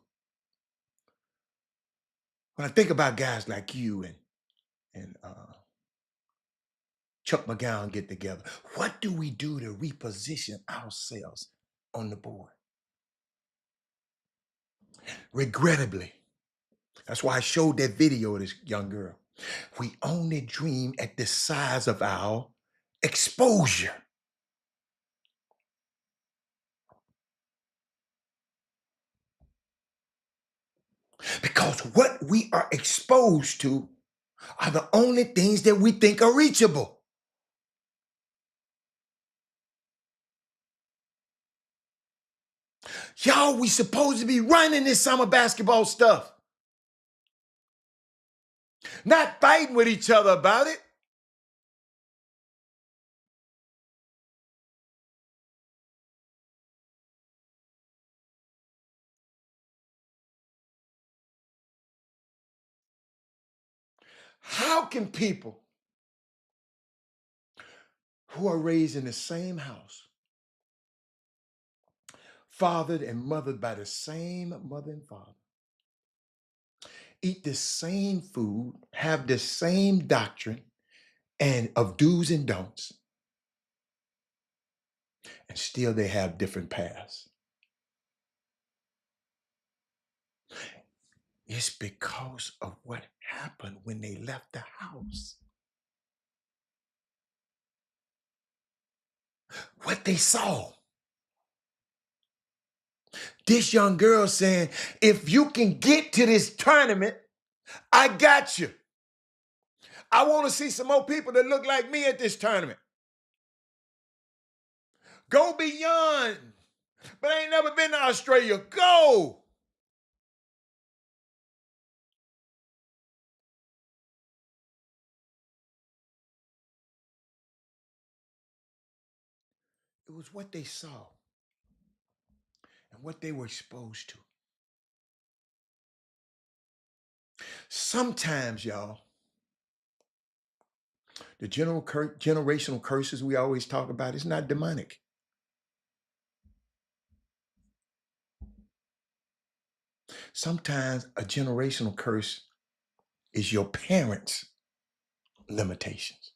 When I think about guys like you and Chuck McGowan get together, what do we do to reposition ourselves on the board? Regrettably, that's why I showed that video of this young girl. We only dream at the size of our exposure. Because what we are exposed to are the only things that we think are reachable. Y'all, we supposed to be running this summer basketball stuff. Not fighting with each other about it. How can people who are raised in the same house, fathered and mothered by the same mother and father, eat the same food, have the same doctrine and of do's and don'ts, and still they have different paths? It's because of what happened when they left the house. What they saw. This young girl saying, if you can get to this tournament, I got you. I want to see some more people that look like me at this tournament. Go beyond. But I ain't never been to Australia. Go. It was what they saw and what they were exposed to. Sometimes, y'all, the generational curses we always talk about is not demonic. Sometimes a generational curse is your parents' limitations.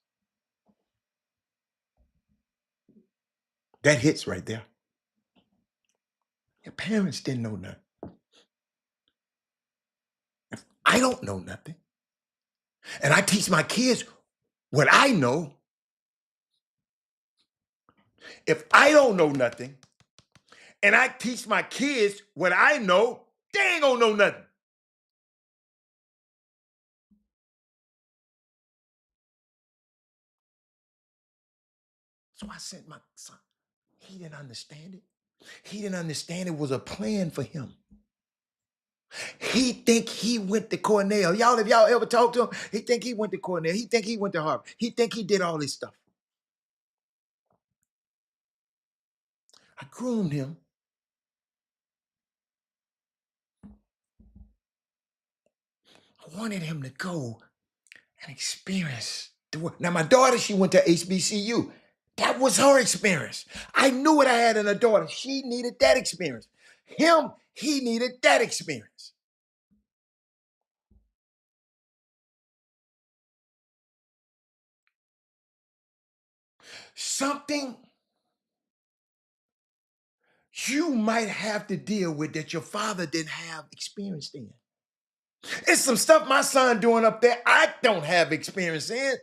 That hits right there. Your parents didn't know nothing. If I don't know nothing, and I teach my kids what I know, if I don't know nothing, and I teach my kids what I know, they ain't gonna know nothing. So I sent my son. He didn't understand it. He didn't understand it was a plan for him. He think he went to Cornell. Y'all, if y'all ever talked to him, he think he went to Cornell. He think he went to Harvard. He think he did all this stuff. I groomed him. I wanted him to go and experience the world. Now, my daughter, she went to HBCU. That was her experience. I knew what I had in a daughter. She needed that experience. Him, he needed that experience. something you might have to deal with that your father didn't have experience in. It's some stuff my son doing up there I don't have experience in.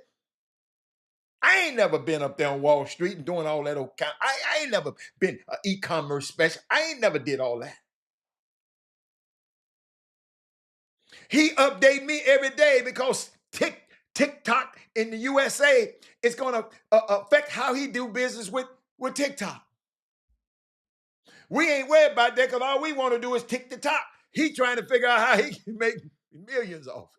I ain't never been up there on Wall Street and doing all that old kind. I ain't never been an e-commerce specialist. I ain't never did all that. He update me every day because TikTok in the USA is going to affect how he do business with TikTok. We ain't worried about that because all we want to do is tick the top. He trying to figure out how he can make millions off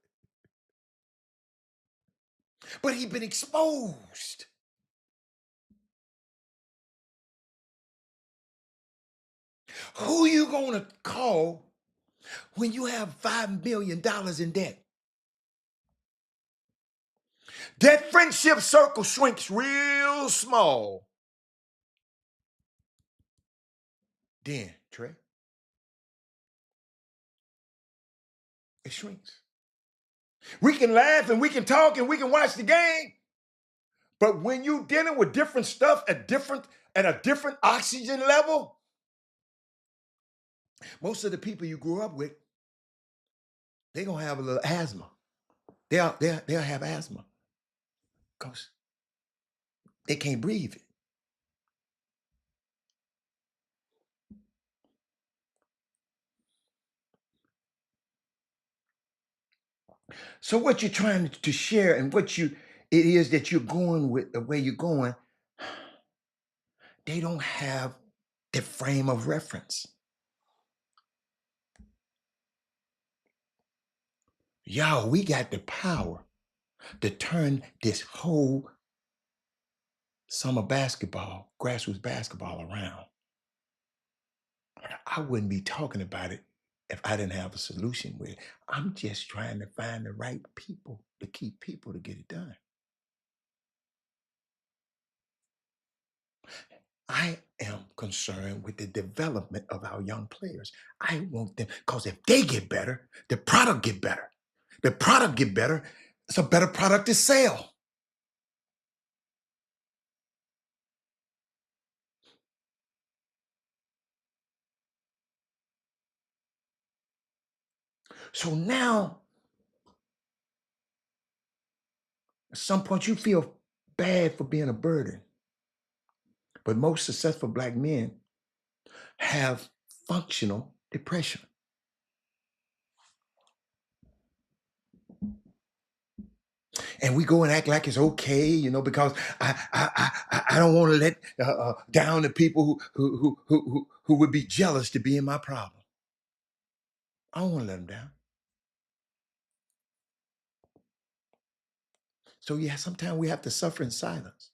it. But he been exposed. Who you going to call when you have $5 million in debt? That friendship circle shrinks real small. Then, Trey, it shrinks. We can laugh and we can talk and we can watch the game. But when you dealing with different stuff at a different oxygen level, most of the people you grew up with, they're gonna have a little asthma. They'll have asthma because they can't breathe it. So what you're trying to share and it is that you're going with, the way you're going, they don't have the frame of reference. Y'all, we got the power to turn this whole summer basketball, grassroots basketball around. I wouldn't be talking about it if I didn't have a solution with it. I'm just trying to find the right people, the key people to get it done. I am concerned with the development of our young players. I want them, because if they get better, the product get better. The product get better, it's a better product to sell. So now, at some point, you feel bad for being a burden. But most successful Black men have functional depression. And we go and act like it's okay, because I don't want to let down the people who would be jealous to be in my problem. I don't want to let them down. So yeah, sometimes we have to suffer in silence.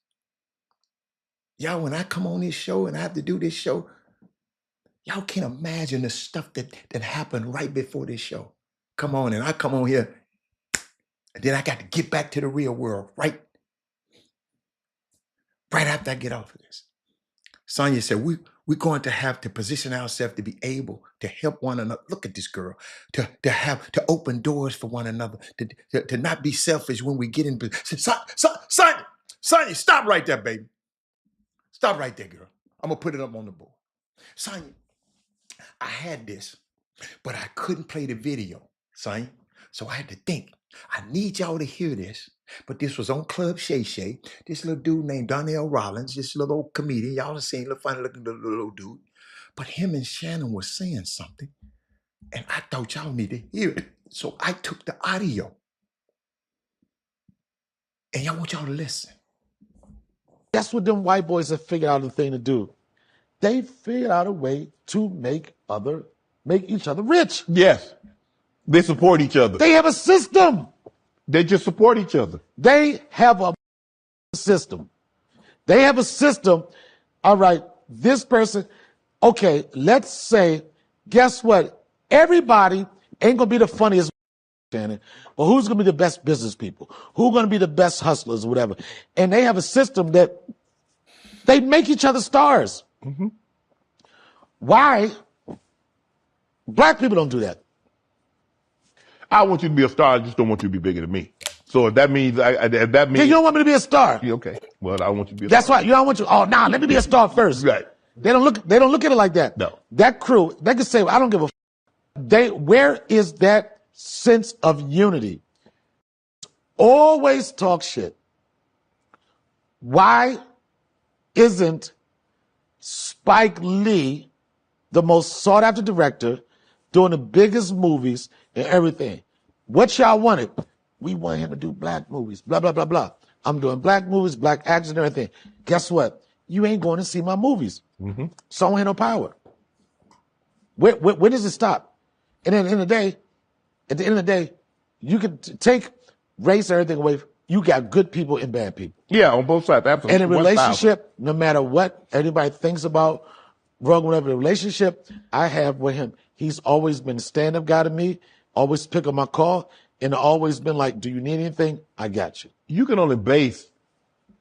Y'all, when I come on this show and I have to do this show, y'all can't imagine the stuff that happened right before this show. Come on, and I come on here, and then I got to get back to the real world right after I get off of this. Sonia said, we're going to have to position ourselves to be able to help one another. Look at this girl, to open doors for one another, to not be selfish when we get in. Sonia, stop right there, baby. Stop right there, girl. I'm going to put it up on the board. Sonia, I had this, but I couldn't play the video, Sonia. So I had to think. I need y'all to hear this. But this was on Club Shay Shay. This little dude named Donnell Rollins, this little old comedian. Y'all have seen, little funny looking little dude. But him and Shannon was saying something. And I thought y'all need to hear it. So I took the audio. And I want y'all to listen. That's what them white boys have figured out a thing to do. They figured out a way to make each other rich. Yes. They support each other. They have a system. They just support each other. They have a system. They have a system. All right, this person, okay, let's say, guess what? Everybody ain't gonna be the funniest, Shannon, but who's gonna be the best business people? Who's gonna be the best hustlers or whatever? And they have a system that they make each other stars. Mm-hmm. Why? Black people don't do that. I want you to be a star. I just don't want you to be bigger than me. So if that means, if that means, You don't want me to be a star. okay. Well, I want you to be a That's star. why you don't want you. Oh, nah, let me be a star first. Right. They don't look at it like that. No. That crew, they can say, I don't give a. Where is that sense of unity? Always talk shit. Why isn't Spike Lee the most sought after director, doing the biggest movies and everything? What y'all wanted? We want him to do black movies, blah, blah, blah, blah. I'm doing black movies, black action and everything. Guess what? You ain't going to see my movies. Mm-hmm. So I don't have no power. Where does it stop? And at the end of the day, you can take race and everything away. You got good people and bad people. Yeah, on both sides, absolutely. And a relationship, no matter what anybody thinks about Rogan, whatever the relationship I have with him, he's always been a stand-up guy to me, always pick up my call, and always been like, do you need anything? I got you. You can only base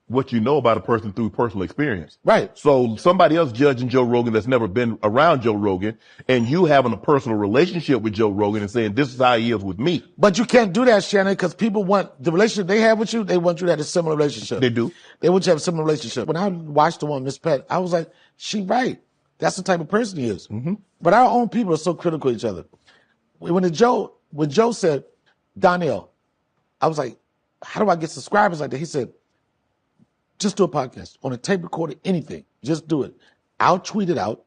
what you know about a person through personal experience. Right. So somebody else judging Joe Rogan that's never been around Joe Rogan, and you having a personal relationship with Joe Rogan and saying, this is how he is with me. But you can't do that, Shannon, because people want the relationship they have with you, they want you to have a similar relationship. They do. They want you to have a similar relationship. When I watched the one, Miss Pat, I was like, she right. That's the type of person he is. Mm-hmm. But our own people are so critical of each other. When Joe said, Donnell, I was like, how do I get subscribers like that? He said, just do a podcast on a tape recorder, anything. Just do it. I'll tweet it out.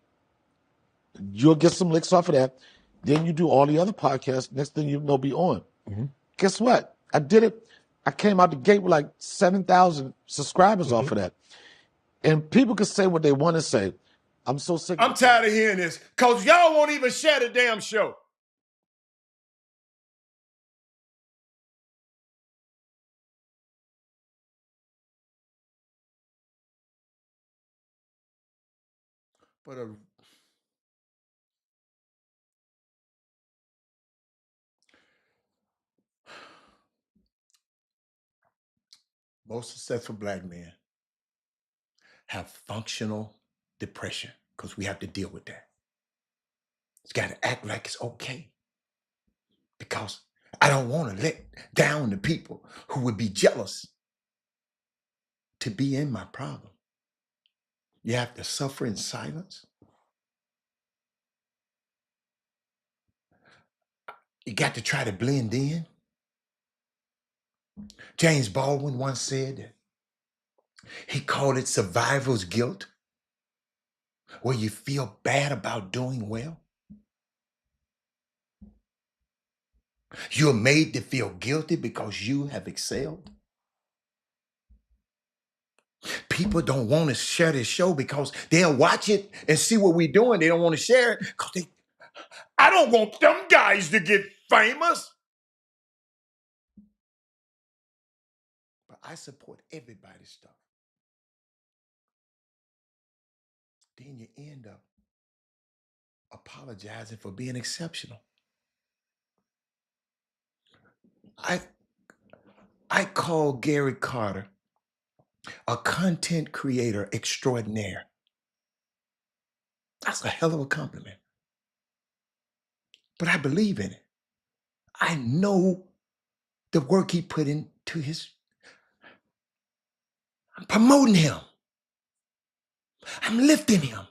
You'll get some licks off of that. Then you do all the other podcasts. Next thing you know, be on. Mm-hmm. Guess what? I did it. I came out the gate with like 7,000 subscribers off of that. And people can say what they want to say. I'm so sick. I'm tired of hearing this because y'all won't even share the damn show. But most successful black men have functional depression because we have to deal with that. It's got to act like it's okay because I don't want to let down the people who would be jealous to be in my problem. You have to suffer in silence. You got to try to blend in. James Baldwin once said that he called it survivor's guilt, where you feel bad about doing well. You're made to feel guilty because you have excelled. People don't want to share this show because they'll watch it and see what we're doing. They don't want to share it because I don't want them guys to get famous. But I support everybody's stuff. Then you end up apologizing for being exceptional. I call Gary Carter a content creator extraordinaire. That's a hell of a compliment. But I believe in it. I know the work he put into I'm promoting him. I'm lifting him.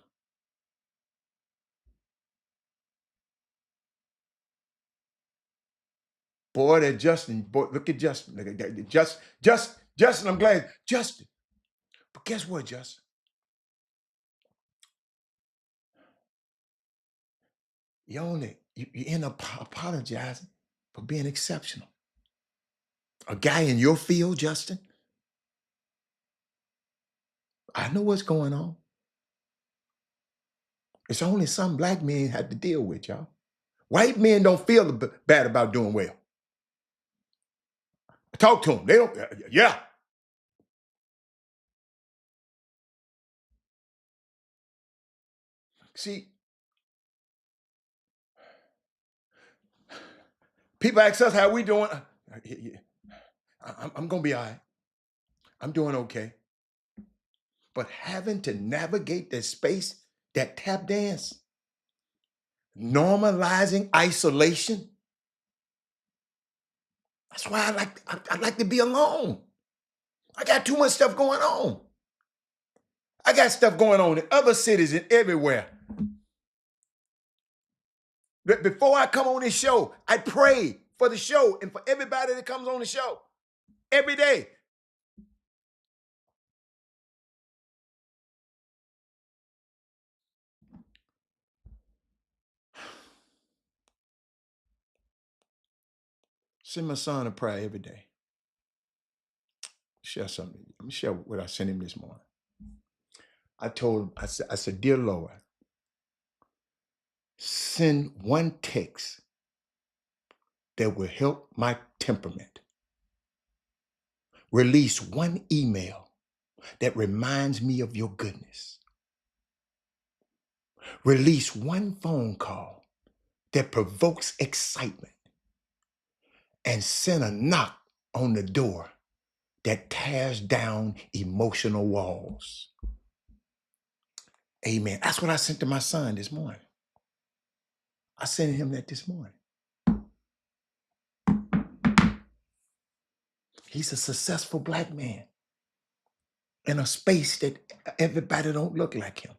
Boy, that Justin, boy, look at Justin. Look at that. Justin, I'm glad. Justin. But guess what, Justin? You end up apologizing for being exceptional. A guy in your field, Justin, I know what's going on. It's only some black men have to deal with, y'all. White men don't feel bad about doing well. I talk to them. They don't, yeah. See, people ask us how we doing. I'm going to be all right. I'm doing okay. But having to navigate that space, that tap dance, normalizing isolation, That's why I like to be alone. I got too much stuff going on. I got stuff going on in other cities and everywhere. But before I come on this show, I pray for the show and for everybody that comes on the show every day. Send my son a prayer every day. Share something. Let me share what I sent him this morning. I told him, I said, dear Lord, send one text that will help my temperament. Release one email that reminds me of your goodness. Release one phone call that provokes excitement. And send a knock on the door that tears down emotional walls. Amen. That's what I sent to my son this morning. I sent him that this morning. He's a successful black man in a space that everybody don't look like him.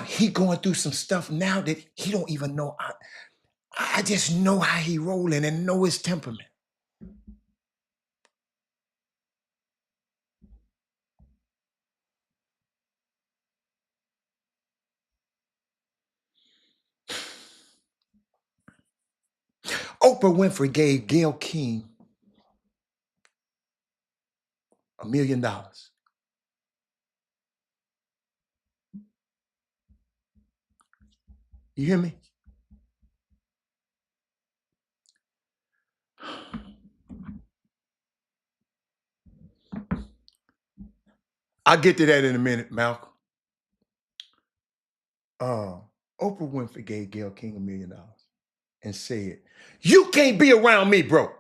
He going through some stuff now that he don't even know. I just know how he rolling and know his temperament. Oprah Winfrey gave Gayle King $1 million. You hear me? I'll get to that in a minute, Malcolm. Oprah Winfrey gave Gayle King $1 million and said, you can't be around me, bro.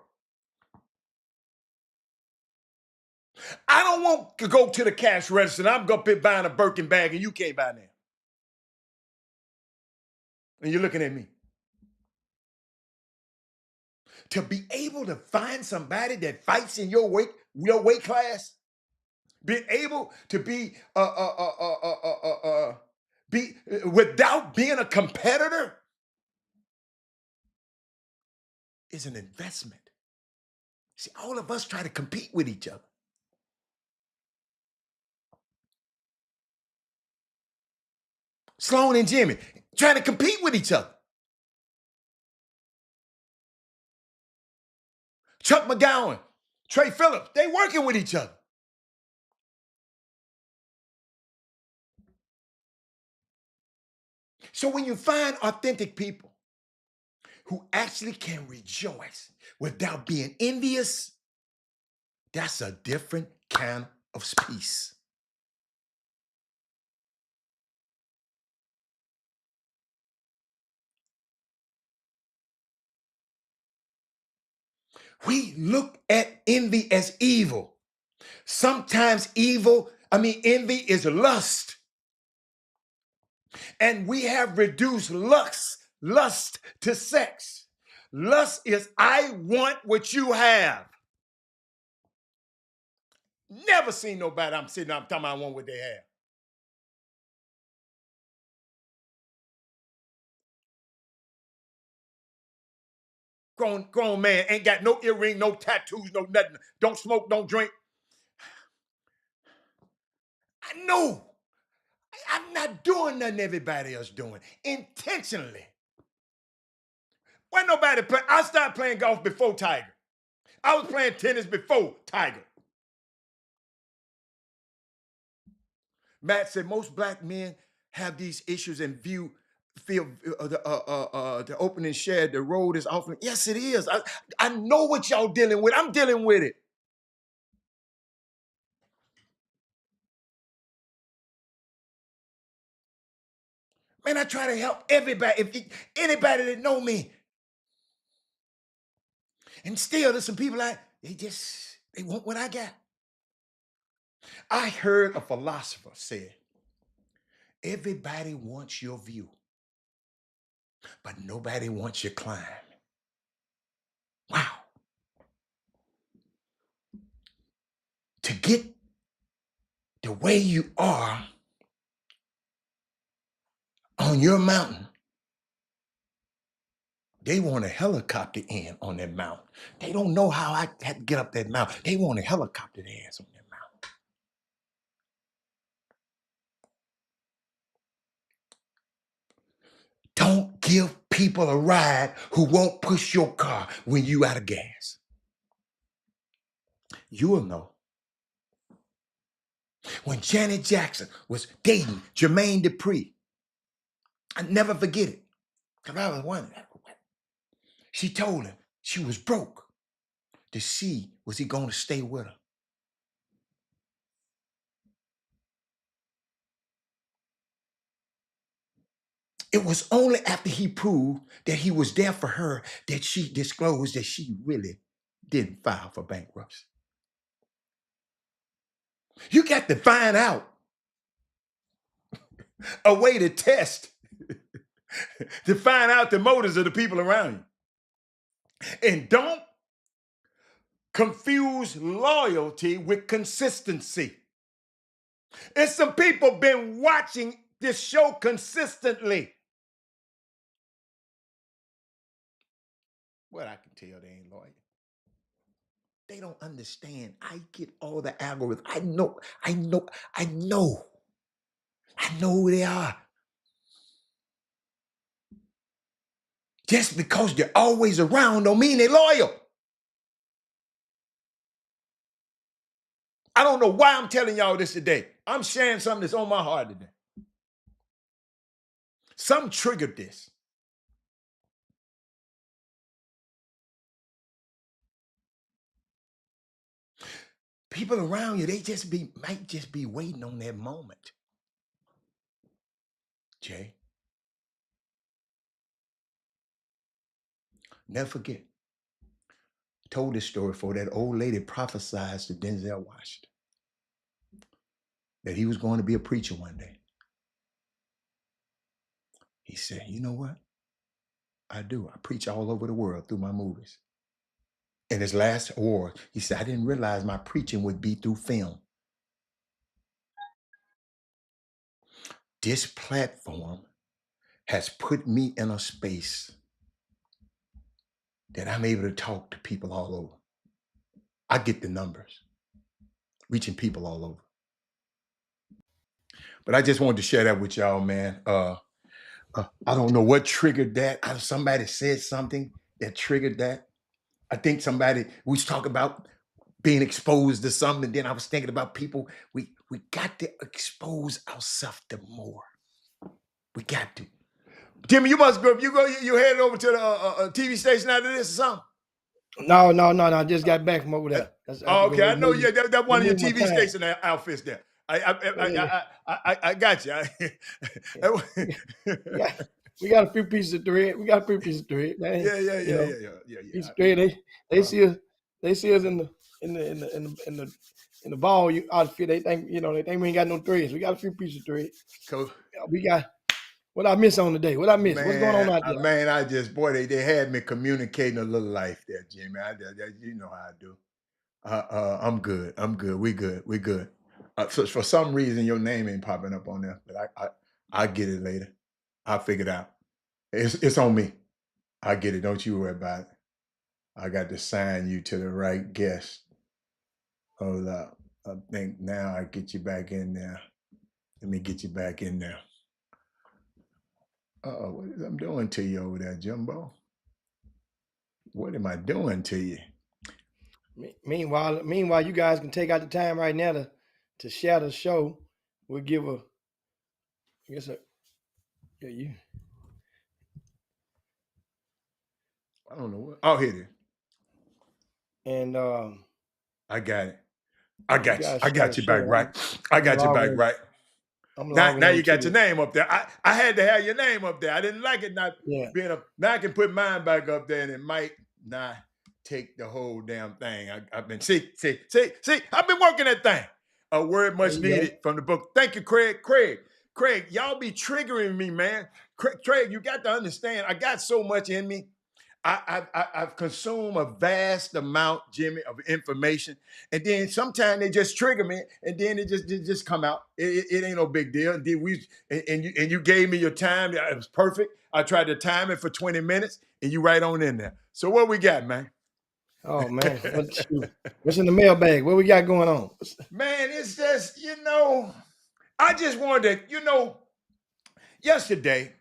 I don't want to go to the cash register and I'm going to be buying a Birkin bag and you can't buy now. And you're looking at me. To be able to find somebody that fights in your weight class, being able to be without being a competitor is an investment. See, all of us try to compete with each other. Sloan and Jimmy trying to compete with each other. Chuck McGowan, Trey Phillips, they working with each other. So when you find authentic people who actually can rejoice without being envious, that's a different kind of peace. We look at envy as evil. Sometimes envy is lust. And we have reduced lust to sex. Lust is, I want what you have. Never seen nobody I'm talking about I want what they have. Grown man ain't got no earring, no tattoos, no nothing. Don't smoke, don't drink. I know. I'm not doing nothing everybody else doing intentionally. When nobody play, I started playing golf before Tiger. I was playing tennis before Tiger. Matt said most black men have these issues and feel the opening shed, the road is often. Yes, it is. I know what y'all dealing with. I'm dealing with it. Man, I try to help everybody. Anybody that know me. And still, there's some people they want what I got. I heard a philosopher say, everybody wants your view, but nobody wants your climb. get the way you are on your mountain, they want a helicopter in on that mountain. They don't know how I had to get up that mountain. They want a helicopter their ass on that mountain. Don't give people a ride who won't push your car when you out of gas. You will know. When Janet Jackson was dating Jermaine Dupri, I never forget it, because I was wondering. She told him she was broke to see was he going to stay with her. It was only after he proved that he was there for her that she disclosed that she really didn't file for bankruptcy. You got to find out a way to test, to find out the motives of the people around you. And don't confuse loyalty with consistency. And some people been watching this show consistently. Well, I can tell they ain't loyal. They don't understand. I get all the algorithms. I know who they are. Just because they're always around don't mean they're loyal. I don't know why I'm telling y'all this today. I'm sharing something that's on my heart today. Something triggered this. People around you, might just be waiting on that moment. Jay, never forget. Told this story before. That old lady prophesied to Denzel Washington that he was going to be a preacher one day. He said, you know what? I do. I preach all over the world through my movies. In his last award, he said, I didn't realize my preaching would be through film. This platform has put me in a space that I'm able to talk to people all over. I get the numbers, reaching people all over. But I just wanted to share that with y'all, man. I don't know what triggered that. Somebody said something that triggered that. I think we was talking about being exposed to something, and then I was thinking about people. We got to expose ourselves to more. We got to. Jimmy, you must go. You headed over to the TV station after this or something? No. I just got back from over there. Okay. I know. Yeah, that's one of your TV station outfits there. I got you. We got a few pieces of thread. Man. Yeah. Piece of thread. They see us in the ball outfit. They think we ain't got no threads. We got a few pieces of thread. Cool. We got. What I miss on today? What I miss? What's going on out there? Man, they had me communicating a little life there, Jimmy. You know how I do. I'm good. We good. So for some reason, your name ain't popping up on there, but I get it later. I'll figure it out. It's on me. I get it. Don't you worry about it. I got to sign you to the right guest. Hold up. I think now I get you back in there. Let me get you back in there. What is I'm doing to you over there, Jumbo? What am I doing to you? Meanwhile, you guys can take out the time right now to share the show. We'll give you. I don't know what. Oh, here it is. And I got it. I got you back right. I got you back right. Now you got your name up there. I had to have your name up there. I didn't like it not being up. Now I can put mine back up there, and it might not take the whole damn thing. I've been see. I've been working that thing. A word much needed from the book. Thank you, Craig. Craig, y'all be triggering me, man. Craig, you got to understand. I got so much in me. I've consumed a vast amount, Jimmy, of information, and then sometimes they just trigger me, and then it just come out. It ain't no big deal. And you gave me your time. It was perfect. I tried to time it for 20 minutes, and you right on in there. So what we got, man? Oh man, what's in the mailbag? What we got going on? Man, it's just I just wanted to, yesterday.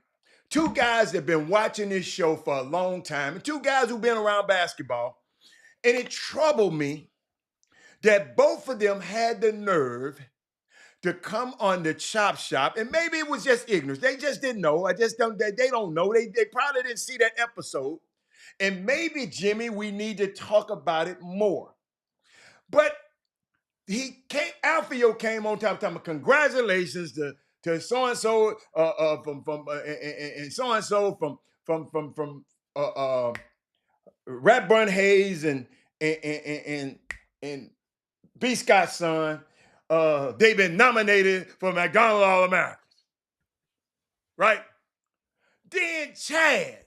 Two guys that have been watching this show for a long time, and two guys who've been around basketball. And it troubled me that both of them had the nerve to come on the Chop Shop. And maybe it was just ignorance. They just didn't know. They don't know. They probably didn't see that episode. And maybe, Jimmy, we need to talk about it more. But Alfio came on top talking about congratulations to so and so and so and so from Ratburn Hayes and B. Scott's son. They've been nominated for McDonald's All Americans, right? Then Chad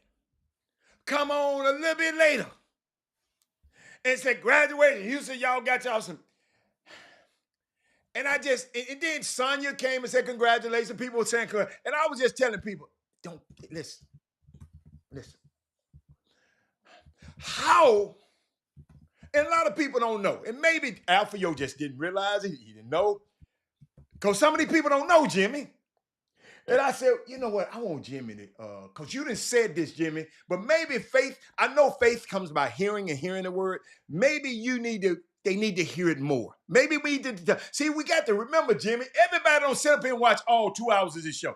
come on a little bit later and said, "Graduation, Houston, y'all got y'all some." And and then Sonya came and said, "Congratulations." People were saying, and I was just telling people, don't listen. How? And a lot of people don't know. And maybe Alfio just didn't realize it. He didn't know. Because some of these people don't know Jimmy. And I said, you know what? I want Jimmy to, because you didn't said this, Jimmy, but maybe faith, I know faith comes by hearing and hearing the word. Maybe they need to hear it more. Maybe we need to, see, we got to remember, Jimmy, everybody don't sit up here and watch all 2 hours of this show.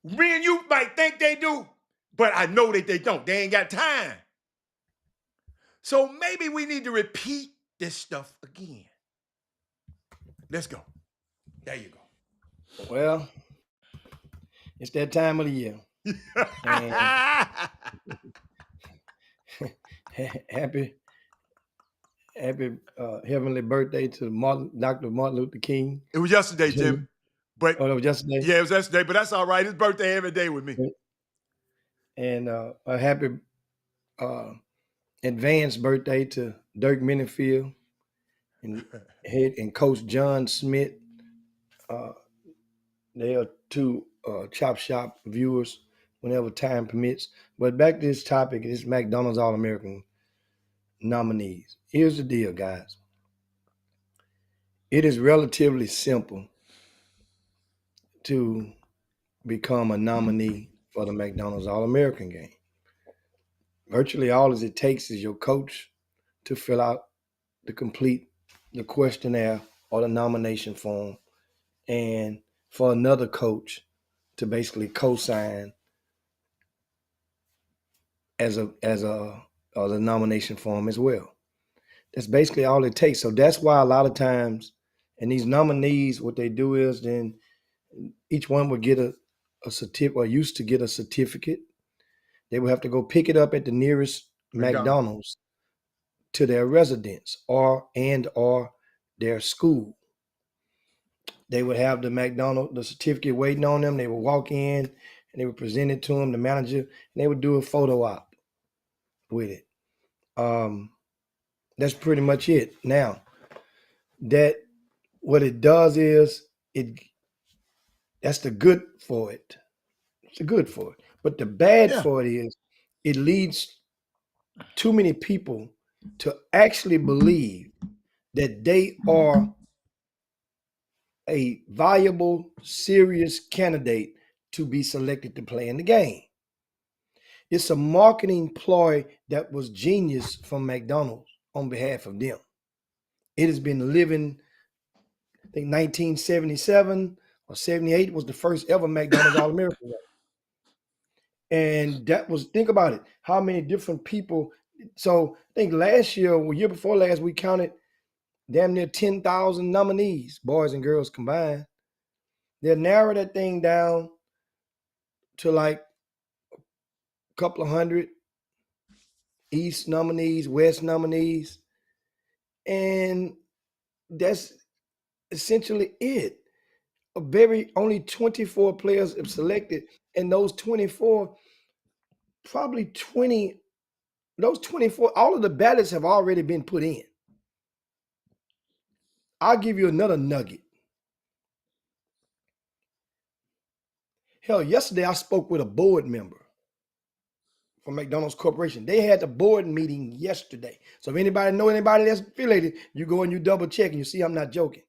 Me and you might think they do, but I know that they don't. They ain't got time. So maybe we need to repeat this stuff again. Let's go. There you go. Well, it's that time of the year. Happy heavenly birthday to Dr. Martin Luther King. It was yesterday, Jim. But it was yesterday? Yeah, it was yesterday, but that's all right. His birthday every day with me. And a happy advanced birthday to Dirk Minifield and Coach John Smith. They are two Chop Shop viewers whenever time permits. But back to this topic, this McDonald's All-American nominees. Here's the deal, guys. It is relatively simple to become a nominee for the McDonald's All-American game. Virtually all it takes is your coach to fill out the questionnaire or the nomination form, and for another coach to basically co-sign as the nomination form as well. That's basically all it takes. So that's why a lot of times, and these nominees, what they do is then each one would get a certificate, or used to get a certificate. They would have to go pick it up at the nearest McDonald's to their residence or their school. They would have the certificate waiting on them. They would walk in and they would present it to them, the manager, and they would do a photo op with it. That's pretty much it. Now, what it does is that's the good for it. It's the good for it. But the bad for it is it leads too many people to actually believe that they are a viable, serious candidate to be selected to play in the game. It's a marketing ploy that was genius from McDonald's on behalf of them. It has been living, I think 1977 or 78 was the first ever McDonald's All-American. And that was, think about it, how many different people. So I think last year, or year before last, we counted damn near 10,000 nominees, boys and girls combined. They'll narrow that thing down to like a couple of hundred East nominees, West nominees, and that's essentially it. Only 24 players have selected, And those 24, probably 20, those 24, all of the ballots have already been put in. I'll give you another nugget. Hell, yesterday I spoke with a board member from McDonald's Corporation. They had the board meeting yesterday. So if anybody know anybody that's affiliated, you go and you double check and you see I'm not joking.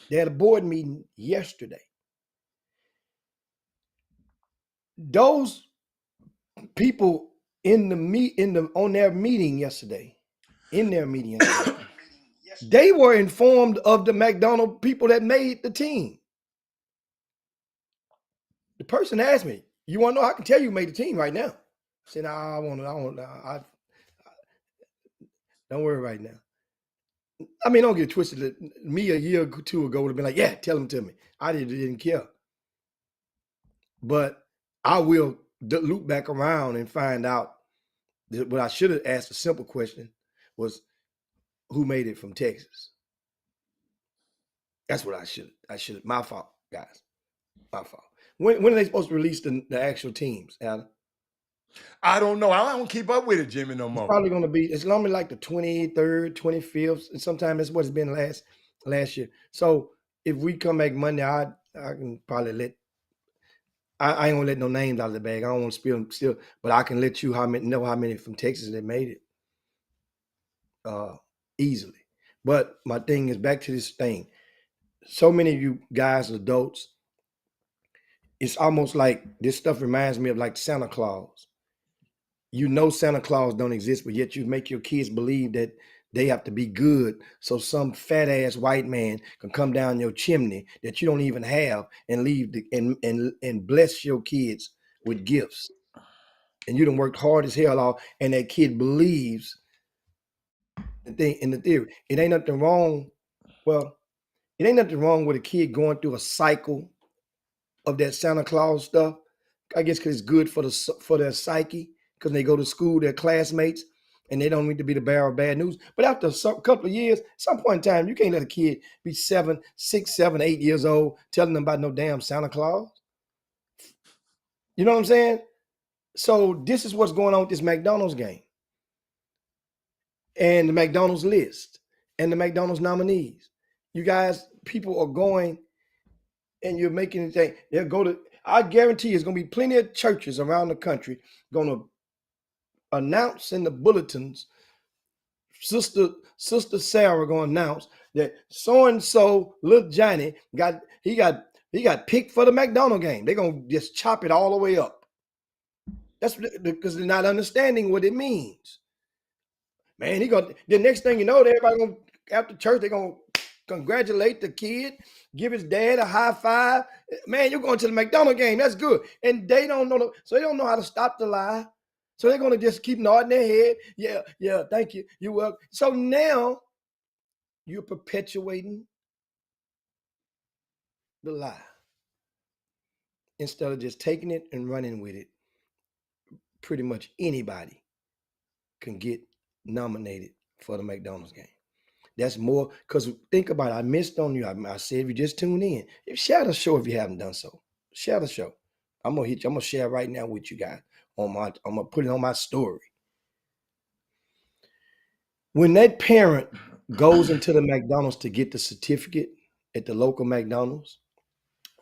They had a board meeting yesterday. Those people on their meeting yesterday, they were informed of the McDonald's people that made the team. The person asked me, "You want to know? I can tell you who made the team right now." I said, "Nah, don't worry right now." I mean, don't get it twisted. Me a year or two ago would have been like, "Yeah, tell them to me." I didn't care. But I will loop back around and find out that what I should have asked a simple question was, who made it from Texas? That's what I should. My fault, guys. My fault. When are they supposed to release the actual teams, Adam? I don't know. I don't keep up with it, Jimmy, no more. It's probably going to be, it's normally like the 23rd, 25th, and sometimes that's what it's been last year. So if we come back Monday, I can probably I ain't gonna let no names out of the bag. I don't want to spill them still, but I can let you know how many from Texas that made it easily. But my thing is back to this thing. So many of you guys, adults, it's almost like this stuff reminds me of like Santa Claus. You know Santa Claus don't exist, but yet you make your kids believe that they have to be good. So some fat ass white man can come down your chimney that you don't even have and leave and bless your kids with gifts. And you done worked hard as hell off, and that kid believes the thing in the theory. It ain't nothing wrong. Well, it ain't nothing wrong with a kid going through a cycle of that Santa Claus stuff. I guess because it's good for their psyche, because they go to school, their classmates, and they don't need to be the bearer of bad news. But after a couple of years, some point in time, you can't let a kid be 6, 7, 8 years old telling them about no damn Santa Claus. You know what I'm saying? So this is what's going on with this McDonald's game and the McDonald's list and the McDonald's nominees. You guys, people are going and you're making it think they'll go to, I guarantee there's going to be plenty of churches around the country going to announce in the bulletins. Sister Sarah going to announce that so and so little Johnny got picked for the McDonald's game. They're going to just chop it all the way up. That's because they're not understanding what it means. Man, the next thing you know, everybody going to, after church, they're going to congratulate the kid, give his dad a high five. Man, you're going to the McDonald's game. That's good. And they don't know, so they don't know how to stop the lie. So they're going to just keep nodding their head. Yeah, thank you. You're welcome. So now you're perpetuating the lie instead of just taking it and running with it. Pretty much anybody can get nominated for the McDonald's game. That's more, because think about it. I missed on you. I said if you just tune in, share the show if you haven't done so. Share the show. I'm gonna hit you. I'm gonna share right now with you guys. I'm gonna put it on my story. When that parent goes into the McDonald's to get the certificate at the local McDonald's,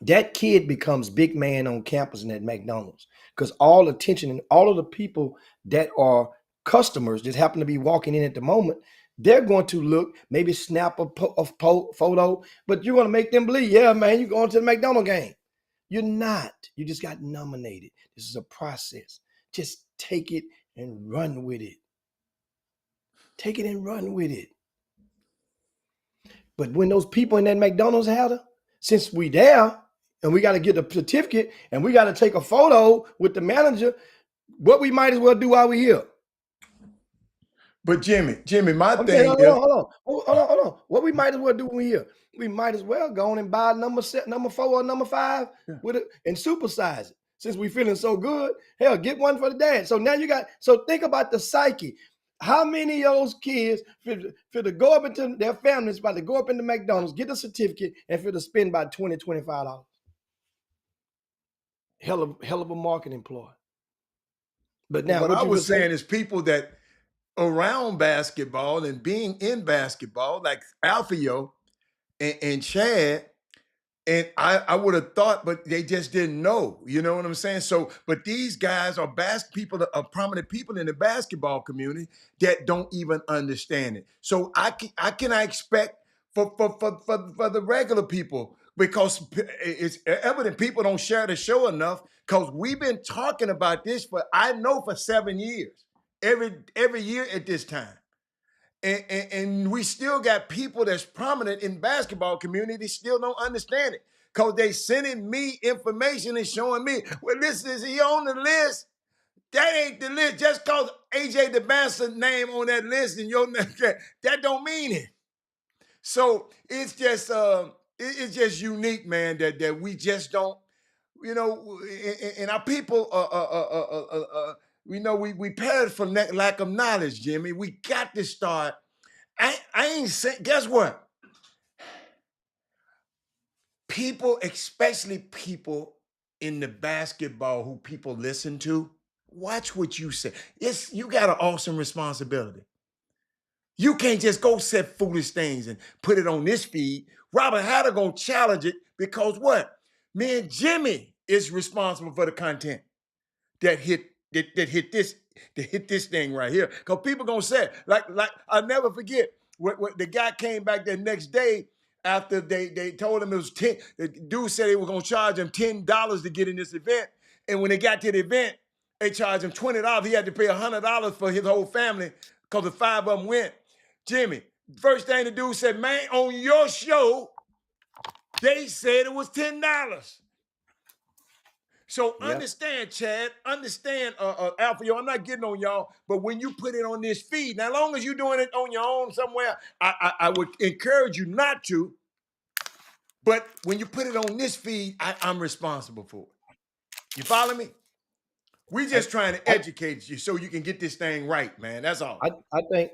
that kid becomes big man on campus in that McDonald's, because all attention and all of the people that are customers that happen to be walking in at the moment, they're going to look, maybe snap a photo, but you're going to make them believe, yeah, man, you're going to the McDonald's game. You're not. You just got nominated. This is a process. Just take it and run with it. Take it and run with it. But when those people in that McDonald's had her, since we there and we got to get a certificate and we got to take a photo with the manager, what we might as well do while we're here. But Jimmy, my okay, thing hold is, on. What we might as well do when we're here, we might as well go on and buy number 4 or number 5 with it and supersize it. Since we feeling so good, hell, get one for the dad. So now so think about the psyche. How many of those kids for to go up into their families, about to go up into McDonald's, get a certificate, and for to spend about $20, $25? hell of a marketing ploy. But But now, what what I you were was saying? saying is people that around basketball and being in basketball, like Alfio and Chad, and I would have thought, but they just didn't know. You know what I'm saying? So, but these guys are people that are prominent people in the basketball community that don't even understand it. So I cannot expect for the regular people, because it's evident people don't share the show enough, because we've been talking about this for 7 years, every year at this time. And we still got people that's prominent in basketball community still don't understand it, because they sending me information and showing me, well, this is he on the list. That ain't the list. Just cause AJ DeBance's name on that list and your name, that don't mean it. So it's just unique, man, that we just don't, and our people we perish from lack of knowledge, Jimmy. We got to start. I ain't saying, guess what? People, especially people in the basketball who people listen to, watch what you say. You got an awesome responsibility. You can't just go set foolish things and put it on this feed. Robert Hatter gonna challenge it, because what? Me and Jimmy is responsible for the content that hit this thing right here. Because people gonna say, like I'll never forget what the guy came back the next day after they told him it was 10. The dude said they were gonna charge him $10 to get in this event. And when they got to the event, they charged him $20. He had to pay $100 for his whole family, because the 5 of them went. Jimmy, first thing the dude said, man, on your show, they said it was $10. So understand, Chad, understand, Alfio, I'm not getting on y'all, but when you put it on this feed, now, as long as you're doing it on your own somewhere, I would encourage you not to, but when you put it on this feed, I'm responsible for it. You follow me? We just trying to educate you so you can get this thing right, man. That's all. I think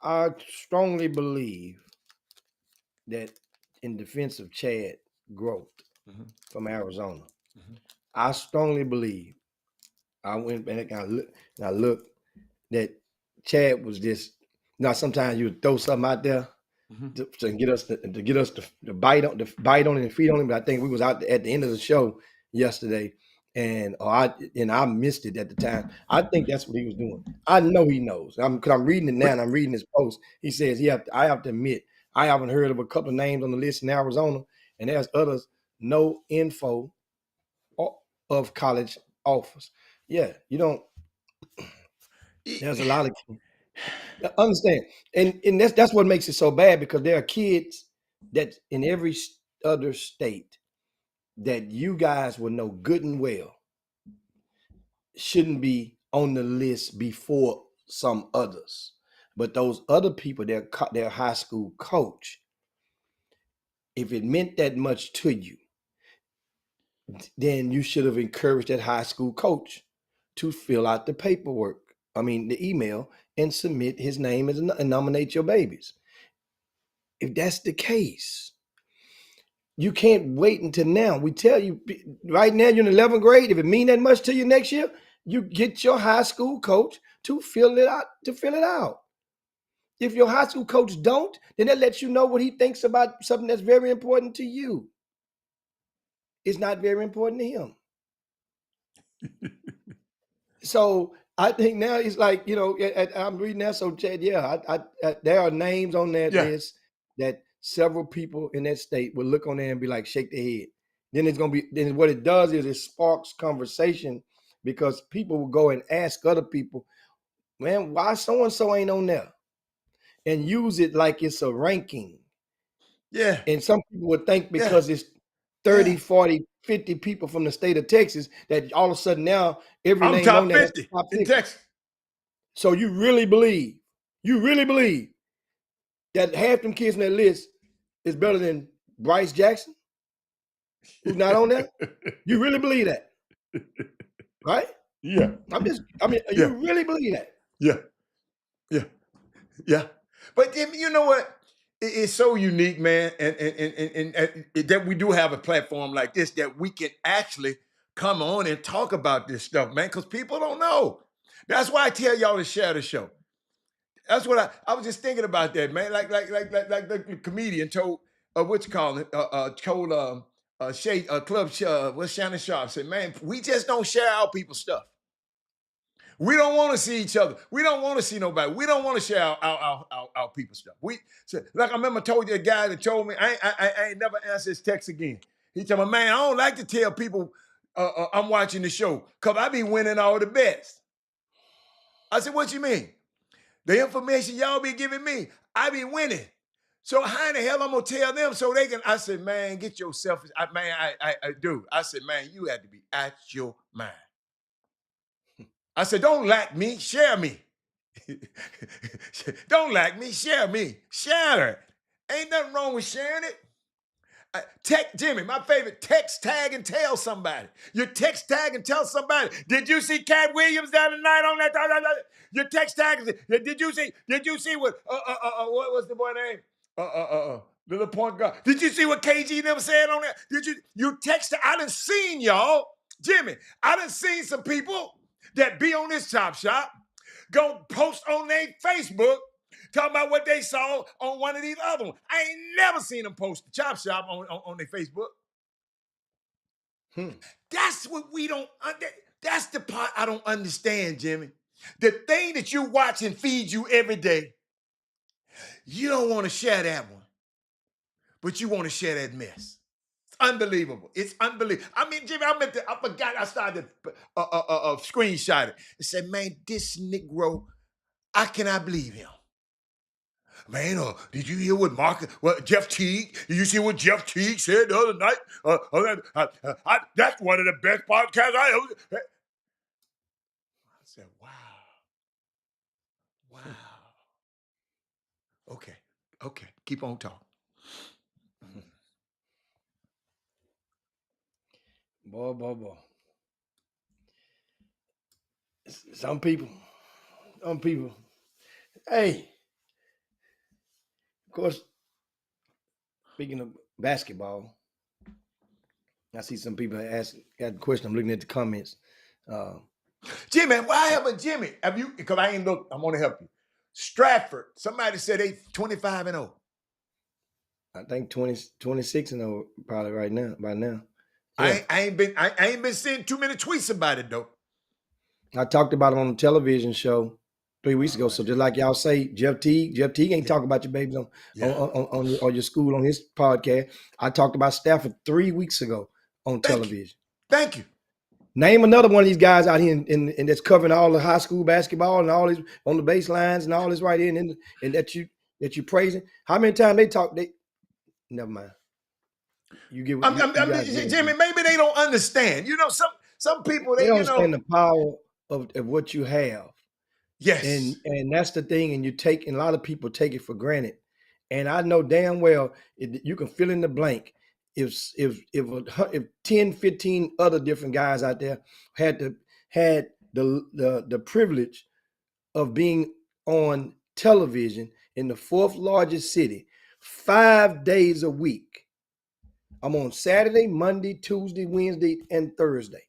I strongly believe that in defense of Chad Growth from Arizona, I strongly believe I went back and I looked that Chad was just now. Sometimes you throw something out there to get us to bite on it and feed on it. But I think we was out at the end of the show yesterday, and I missed it at the time. I think that's what he was doing. I know he knows. Because I'm reading it now, and I'm reading his post. He says I have to admit I haven't heard of a couple of names on the list in Arizona, and there's others no info of college offers. Yeah, you don't. There's a lot of understand, and that's what makes it so bad, because there are kids that in every other state that you guys will know good and well shouldn't be on the list before some others, but those other people, their high school coach, if it meant that much to you, then you should have encouraged that high school coach to fill out the paperwork. I mean, the email, and submit his name and nominate your babies. If that's the case, you can't wait until now. We tell you right now, you're in 11th grade. If it mean that much to you next year, you get your high school coach to fill it out. If your high school coach don't, then that lets you know what he thinks about something that's very important to you. It's not very important to him. So I think now it's like, I'm reading that. So Chad, there are names on that list that several people in that state will look on there and be like, shake their head. Then what it does is it sparks conversation, because people will go and ask other people, man, why so-and-so ain't on there? And use it like it's a ranking. Yeah. And some people would think because it's 30, 40, 50 people from the state of Texas that all of a sudden now every I'm name top on there 50 top in 50. Texas. So you really believe that half them kids on that list is better than Bryce Jackson, who's not on there? You really believe that? Right? Yeah. You really believe that? Yeah. But you know what? It's so unique, man, and that we do have a platform like this that we can actually come on and talk about this stuff, man, because people don't know. That's why I tell y'all to share the show. That's what I was just thinking about that, man. Like the comedian told what you call it, told Shay Club what's Shannon Sharp said, man, we just don't share our people's stuff. We don't want to see each other. We don't want to see nobody. We don't want to share our people's stuff. Like I remember I told you a guy that told me I ain't never answer his text again. He told me, man, I don't like to tell people I'm watching the show because I be winning all the bets. I said, what you mean? The information y'all be giving me, I be winning. So how in the hell I'm gonna tell them so they can? I said, man, get yourself. I do. I said, man, you had to be out your mind. I said, don't lack me, share me. Don't lack me, share me. Share it. Ain't nothing wrong with sharing it. Jimmy, my favorite, text, tag, and tell somebody. You text, tag, and tell somebody. Did you see Cat Williams the other night on that? You text, tag, did you see what was the boy name? The little point guard. Did you see what KG them said on that? You text, I done seen y'all. Jimmy, I done seen some people that be on this Chop Shop go post on their Facebook talking about what they saw on one of these other ones. I ain't never seen them post the Chop Shop on their Facebook. That's what we don't, that's the part I don't understand, Jimmy. The thing that you watch and feed you every day, you don't want to share that one, but you want to share that mess. It's unbelievable. It's unbelievable. I mean, Jimmy, I forgot I started screenshot it and said, man, this Negro, I cannot believe him. Man, did you hear what Jeff Teague? Did you see what Jeff Teague said the other night? That's one of the best podcasts I ever. I said, wow. Okay, keep on talking. Boy. Some people. Hey, of course, speaking of basketball, I see some people got a question. I'm looking at the comments. Jimmy, why haven't Jimmy? Have you? Because I ain't look. I'm gonna help you. Stratford. Somebody said they 25-0. I think 26 and 0 probably right now. By now, yeah. I ain't been seeing too many tweets about it though. I talked about it on the television show 3 weeks ago. So just like y'all say, Jeff Teague ain't talking about your babies on your school on his podcast. I talked about Stafford 3 weeks ago on television. Thank you. Name another one of these guys out here in that's covering all the high school basketball and all this on the baselines and all this right here and that you praising. How many times they talk? Never mind. You get what Jimmy. Maybe they don't understand. You know, some people they don't understand the power of what you have. Yes, and that's the thing. And a lot of people take it for granted. And I know damn well you can fill in the blank. If 10, 15 other different guys out there had the privilege of being on television in the fourth largest city 5 days a week. I'm on Saturday, Monday, Tuesday, Wednesday, and Thursday.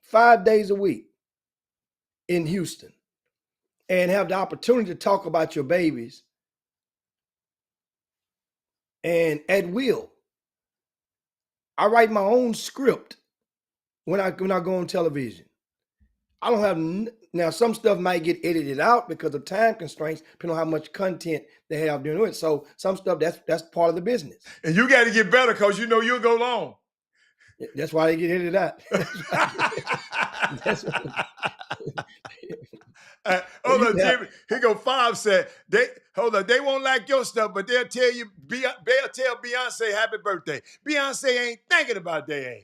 5 days a week in Houston. And have the opportunity to talk about your babies and at will. I write my own script when I go on television. I don't have now. Some stuff might get edited out because of time constraints, depending on how much content they have doing it. So some stuff that's part of the business. And you got to get better because you know you'll go long. That's why they get edited out. Jimmy. Here go 5 said they won't like your stuff, but they'll tell Beyonce happy birthday. Beyonce ain't thinking about their ass.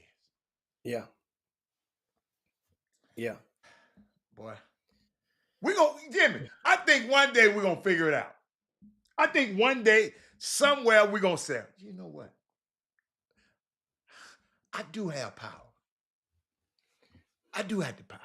Yeah. Boy. Jimmy, I think one day we're gonna figure it out. I think one day, somewhere we're gonna say, you know what? I do have power. I do have the power.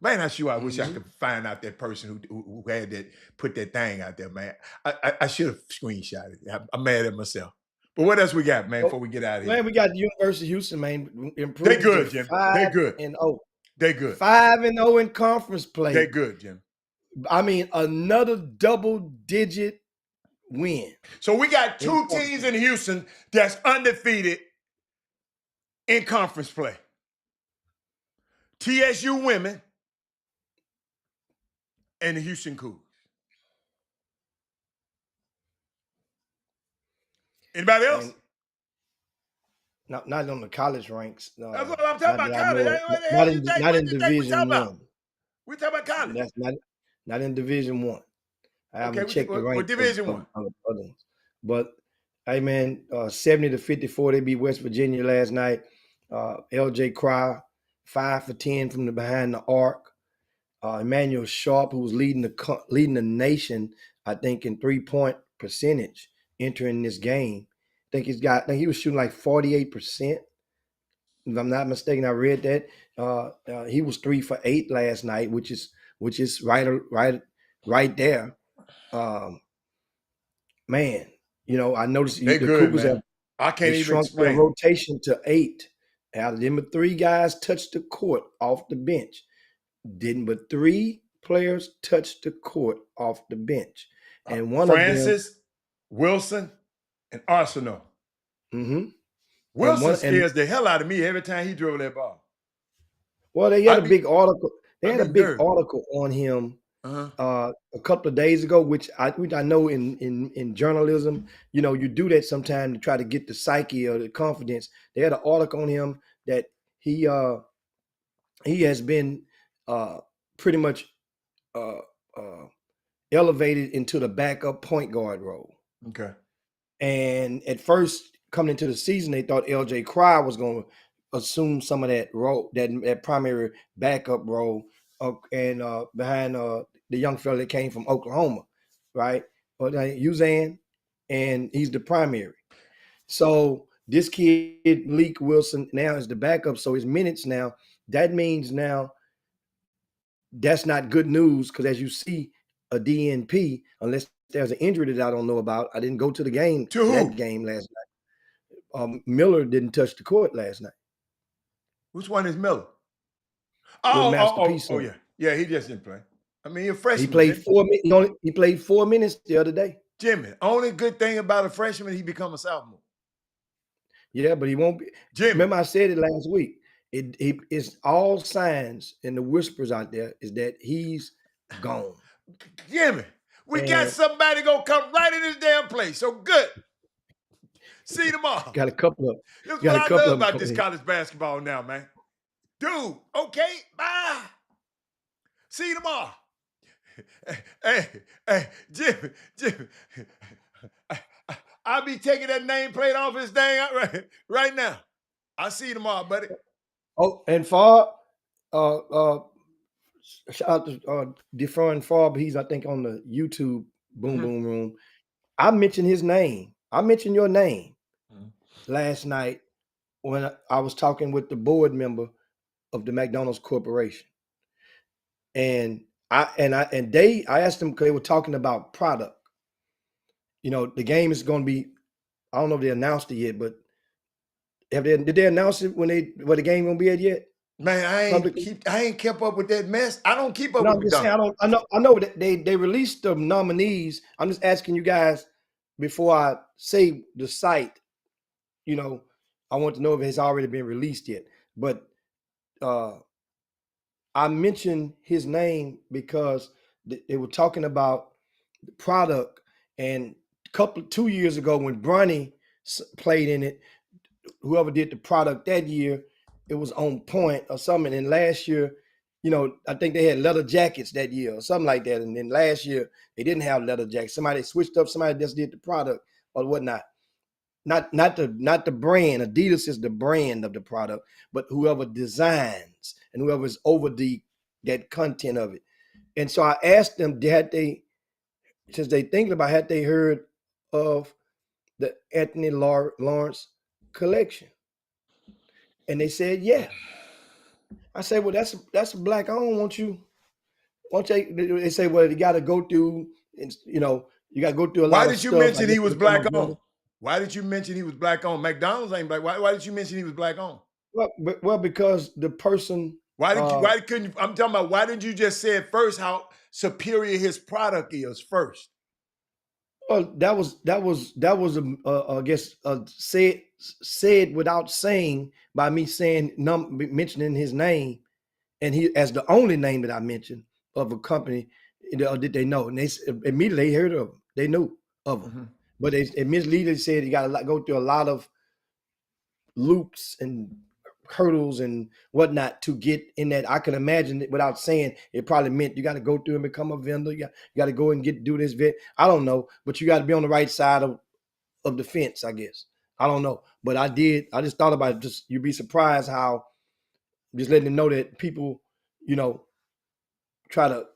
Man, I wish I could find out that person who had that, put that thing out there, man. I should have screenshot it. I'm mad at myself. But what else we got, man, Oh, before we get out of here? man, we got the University of Houston, man, They improved good, to Jim. They good. 5-0. They good. 5-0 in conference play. They good, Jim. I mean, another double-digit win. So we got two teams in Houston that's undefeated in conference play. TSU women and the Houston Cougars. Anybody else? Not on the college ranks. That's what I'm talking about. College. What the hell you think? Not What in you think we Division talking about? One. We talking about college. That's not in Division One. I haven't checked the ranks. What Division One? Other ones. But hey, man, 70-54. They beat West Virginia last night. LJ Cry, 5 for 10 from the behind the arc. Emmanuel Sharp, who was leading the nation, I think, in 3-point percentage entering this game. I think he was shooting like 48%. If I'm not mistaken, I read that. He was 3 for 8 last night, which is right there. Man, I noticed the Cougars have shrunk their rotation to 8. Out of them, 3 guys touched the court off the bench. But 3 players touched the court off the bench, and one Francis, Wilson, and Arsenal. Mm-hmm. Wilson scares the hell out of me every time he drove that ball. Well, they had a big article. They had a big article on him a couple of days ago, which I know in journalism, you do that sometimes to try to get the psyche or the confidence. They had an article on him that he has been pretty much elevated into the backup point guard role. Okay. And at first, coming into the season, they thought LJ Cry was going to assume some of that role, that primary backup role, and behind the young fella that came from Oklahoma, right? But Uzan, and he's the primary. So this kid, Leak Wilson, now is the backup. So his minutes now, that means now that's not good news, because as you see, a DNP, unless there's an injury that I don't know about. I didn't go to the game. That game last night. Miller didn't touch the court last night. Which one is Miller? Oh, yeah. He just didn't play. I mean, you're a freshman. He played 4 minutes. He played 4 minutes the other day. Jimmy, only good thing about a freshman, he become a sophomore. Yeah, but he won't be. Jimmy, remember I said it last week. It's all signs, and the whispers out there is that he's gone. Jimmy, we got somebody gonna come right in this damn place. So good. See you tomorrow. Got a couple of. This is what I love about this college basketball now, man. Dude, okay, bye. See you tomorrow. Hey, Jimmy. I'll be taking that nameplate off his thing right now. I'll see you tomorrow, buddy. Oh, and Farb, shout out to Defraud Farb. He's, I think, on the YouTube Boom Room. I mentioned his name. I mentioned your name last night when I was talking with the board member of the McDonald's Corporation. And I asked them, because they were talking about product. The game is going to be, I don't know if they announced it yet, but did they announce it where the game going to be at yet? Man, I ain't kept up with that mess. I don't keep up with that. I know that they released the nominees. I'm just asking you guys before I say the site. I want to know if it's already been released yet. But I mentioned his name because they were talking about the product, and 2 years ago when Bronny played in it, whoever did the product that year, it was on point or something. And last year, I think they had leather jackets that year or something like that. And then last year they didn't have leather jackets. Somebody switched up. Somebody just did the product or whatnot. Not the brand. Adidas is the brand of the product, but whoever designs and whoever is over that content of it. And so I asked them, had they heard of the Anthony Lawrence collection? And they said, yeah. I said, well, that's black. I don't want you. They say, well, you got to go through, you got to go through a lot of stuff. Why did you mention he was black on? Why did you mention he was black owned? McDonald's ain't black. Why did you mention he was black owned? Well, because the person. Why couldn't you? I'm talking about why didn't you just say it first? How superior his product is first. Well, that was I guess said without saying by me saying mentioning his name, and he as the only name that I mentioned of a company that they know, and they immediately heard of him. They knew of him, Mm-hmm. but they immediately said you got to go through a lot of loops and hurdles and whatnot to get in that. I can imagine it without saying it probably meant you got to go through and become a vendor. You got to go and do this vet. I don't know, but you got to be on the right side of the fence, I guess. I don't know, but I just thought about it. Just you'd be surprised how just letting them know that people, try to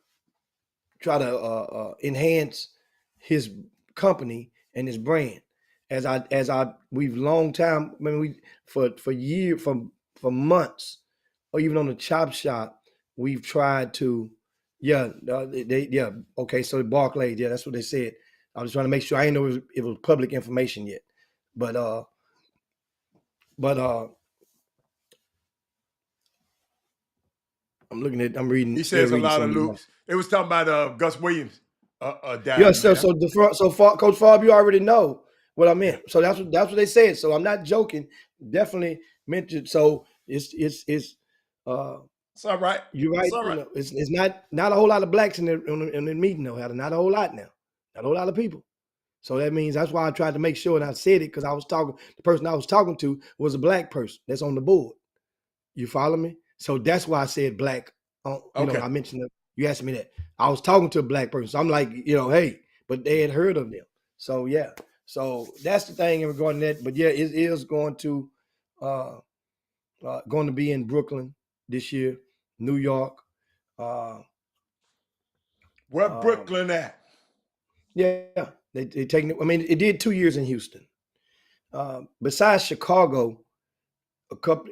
enhance his company and his brand. We've long time. I mean, we for years, for months, or even on the Chop Shop, we've tried to. Yeah, okay. So the Barclays, yeah, that's what they said. I was trying to make sure. I didn't know it was public information yet, but I'm reading. He Still says a reading lot some of of these. loops. It was talking about Gus Williams Yeah, died, so man. Coach Favre, you already know what I meant. Yeah. So that's what they said. So I'm not joking. Definitely mentioned. So it's It's all right. you're right. It's all right. It's not a whole lot of blacks in the meeting though. Not a whole lot now. Not a whole lot of people. So that means that's why I tried to make sure that I said it because the person I was talking to was a black person that's on the board. You follow me? So that's why I said black. Okay. I mentioned that. You asked me that. I was talking to a black person. So I'm like, hey, but they had heard of them. So yeah. So that's the thing in regarding that. But yeah, it is going to be in Brooklyn this year, New York. Where Brooklyn at? Yeah, they taking it. I mean, it did 2 years in Houston. Besides Chicago,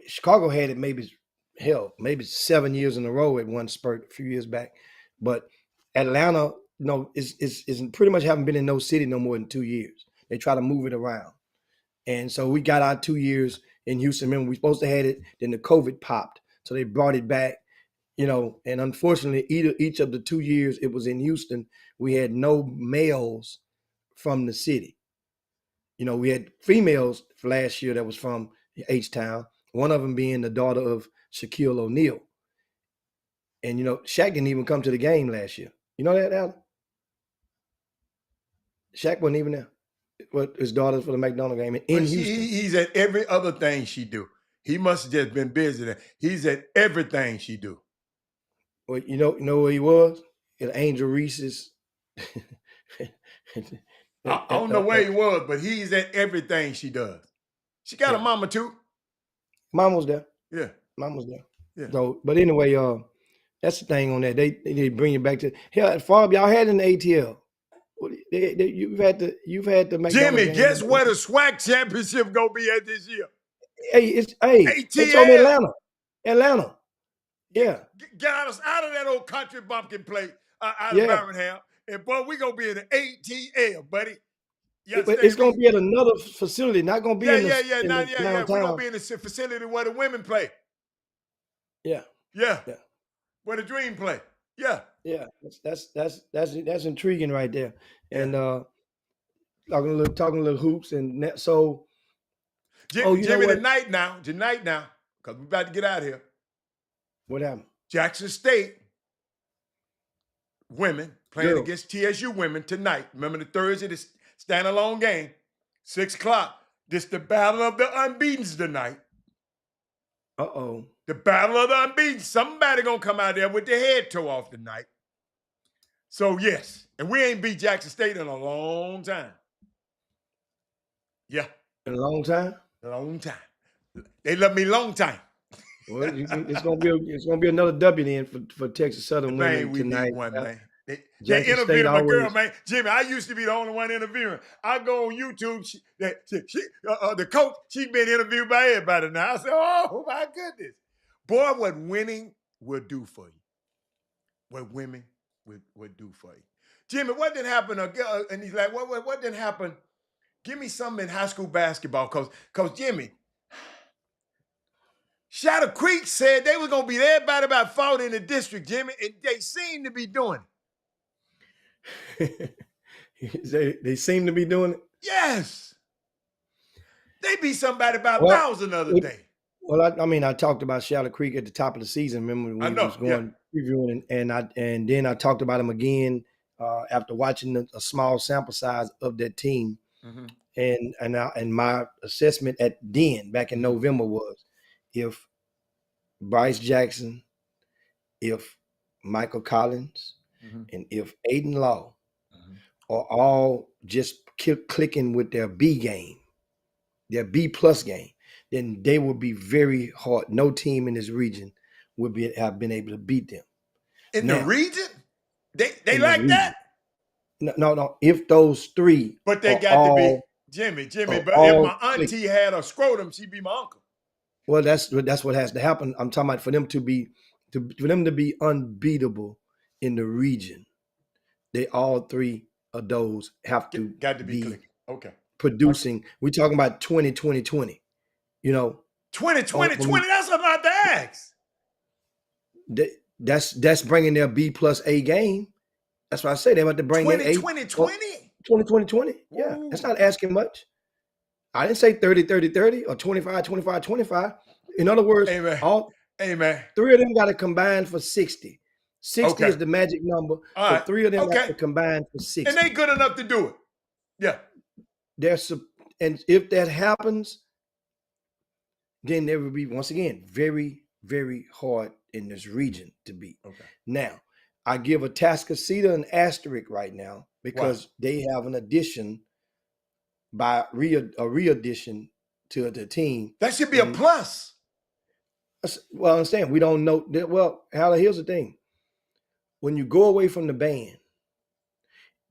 Chicago had it maybe 7 years in a row at one spurt a few years back, but Atlanta, is pretty much haven't been in no city no more than 2 years. They try to move it around, and so we got our 2 years in Houston. Remember, we supposed to have it, then the COVID popped, so they brought it back. And unfortunately, each of the 2 years it was in Houston, we had no males from the city. We had females for last year that was from H-Town, one of them being the daughter of Shaquille O'Neal. And, Shaq didn't even come to the game last year. You know that, Alan? Shaq wasn't even there. What his daughter's for the McDonald's game in Houston. He's at every other thing she do. He must have just been busy there. He's at everything she do. Well, you know where he was? At Angel Reese's. I don't know where he was, but he's at everything she does. She got a mama too. Mom was there. Yeah. Mom was there. Yeah. So, but anyway, that's the thing on that. They bring it back to hell. Farb, y'all had in the ATL. You've had the McDonald's Jimmy, game. guess where the SWAC championship gonna be at this year? Hey, ATL. they told me Atlanta. Yeah. Get out of that old country bumpkin plate out of Birmingham. And boy, we gonna be in the ATL, buddy. It's gonna be at another facility, not gonna be in the downtown. We're gonna be in the facility where the women play. Yeah. Where the Dream play. Yeah. That's intriguing right there. And talking a little hoops and so. Jimmy, tonight now, because we're about to get out of here. What happened? Jackson State women playing against TSU women tonight. Remember the Thursday, the standalone game, 6 o'clock. This the battle of the unbeatens tonight. Uh-oh. The battle of the unbeaten. Somebody gonna come out there with their head tore off tonight. So yes, and we ain't beat Jackson State in a long time. Yeah. In a long time? A long time. They love me long time. Well, it's gonna be another W then for Texas Southern women tonight. Need one, man. They Jackson interviewed State my girl, always. man. Jimmy, I used to be the only one interviewing. I go on YouTube. The coach, she's been interviewed by everybody now. I said, oh, my goodness. Boy, what winning will do for you. What women would do for you. Jimmy, what did happen? And he's like, what did happen Give me something in high school basketball, cause Jimmy, Shadow Creek said they were gonna beat everybody about 40 in the district, Jimmy, and they seem to be doing it. they seem to be doing it. Yes. They beat somebody by 1,000 the other day. Well, I talked about Shadow Creek at the top of the season. Remember when we was going previewing, and then I talked about them again after watching a small sample size of that team. Mm-hmm. And my assessment back in November was, if Bryce Jackson, if Michael Collins, and if Aiden Law are all just clicking with their B game, their B+ game, then they will be very hard. No team in this region would have been able to beat them. In the region? They like that? No. If those three, but they got to be Jimmy. But if my auntie had a scrotum, she'd be my uncle. Well, that's what has to happen. I'm talking about for them to be unbeatable in the region. They all three of those have to be clicking. Okay. Producing. Okay. We're talking about 2020. You know, 2020. That's about the axe. That's bringing their B+A game. That's why I say they're about to bring in 2020. Yeah, that's not asking much. I didn't say 30-30-30 or 25-25-25. In other words, three of them got to combine for 60. 60 is the magic number. So three of them got to combine for 60. And they good enough to do it. Yeah. And if that happens, then there will be, once again, very, very hard in this region to beat. Okay. Now, I give Atascocita an asterisk right now because they have an addition by a re-addition to the team. That should be a plus. Well, I understand. We don't know. Well, here's the thing. When you go away from the band,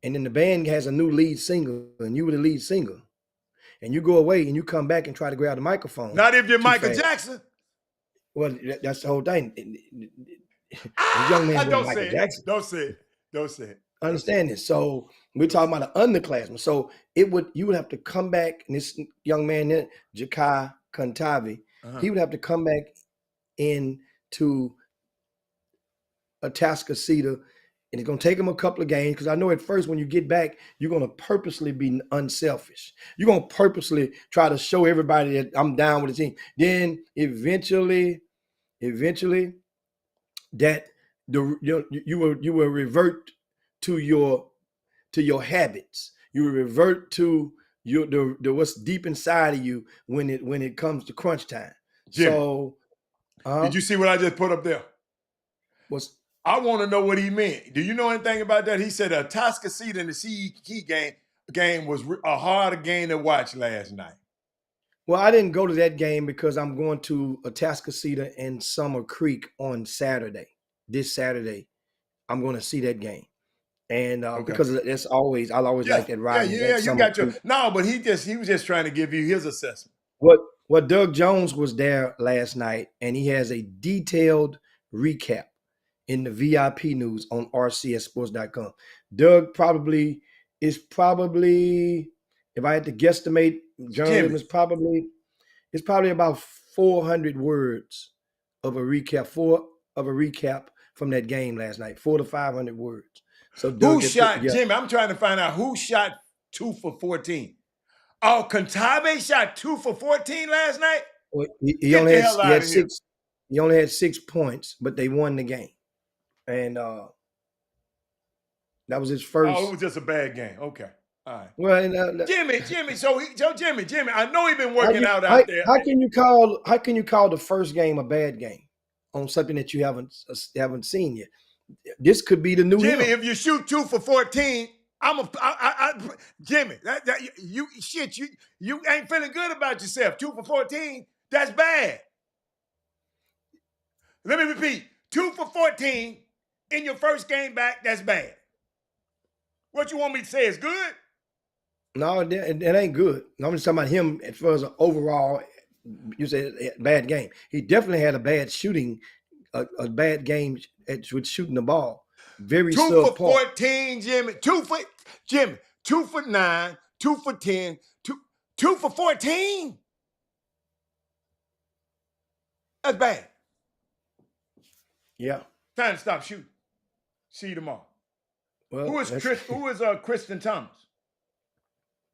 and then the band has a new lead singer, and you were the lead singer, and you go away and you come back and try to grab the microphone. Not if you're Michael Jackson. Well, that's the whole thing. The young man was Michael Jackson. Don't say it. Understand this. So we're talking about an underclassman. So you would have to come back, and this young man there, Jakai Kantavi, he would have to come back into Atascocita, and it's going to take him a couple of games, because I know at first when you get back, you're going to purposely be unselfish. You're going to purposely try to show everybody that I'm down with the team. Then eventually that you will revert to your habits. You will revert to the what's deep inside of you when it comes to crunch time. Jim, so did you see what I just put up there? I want to know what he meant. Do you know anything about that? He said a Atascocita in the CE game was a harder game to watch last night. Well, I didn't go to that game because I'm going to Atascocita and Summer Creek on Saturday. This Saturday, I'm going to see that game. And because that's always, I'll always like that ride. Yeah, you got your no, but he was just trying to give you his assessment. What Doug Jones was there last night, and he has a detailed recap in the VIP news on rcsports.com. Doug is probably, if I had to guesstimate, journalism is probably about 400 words of a recap from that game last night. 400 to 500 words. So who shot Jimmy? I'm trying to find out who shot 2 for 14. Oh, Contave shot 2 for 14 last night. Well, he only had 6 points, but they won the game, and that was his first. Oh, it was just a bad game. Okay, all right. Well, Jimmy. So Jimmy. I know he's been working out there. How can you call the first game a bad game on something that you haven't seen yet? This could be the new Jimmy. If you shoot 2 for 14, Jimmy. You ain't feeling good about yourself. 2 for 14, that's bad. Let me repeat: 2 for 14 in your first game back, that's bad. What you want me to say is good? No, it ain't good. I'm just talking about him as far as an overall. You say bad game. He definitely had a bad shooting, a bad game with shooting the ball. Very 2 for 14, Jimmy. 2 for 9, 2 for 10, 2 for 14. That's bad. Yeah. Time to stop shooting. See you tomorrow. Well, Who is Kristen Thomas?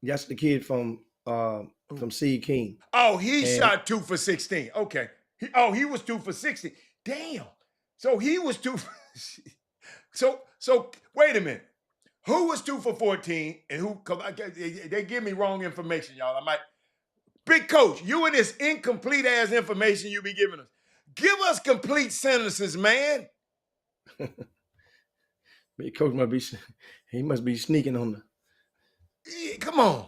That's the kid from Seed King. Oh, he shot 2 for 16. Okay. He was 2 for 60. Damn. So he was 2 for So wait a minute. Who was 2 for 14 and who? Cause they give me wrong information, y'all. I might. Big Coach, you and this incomplete ass information you be giving us. Give us complete sentences, man. Big Coach must be sneaking on the. Yeah, come on.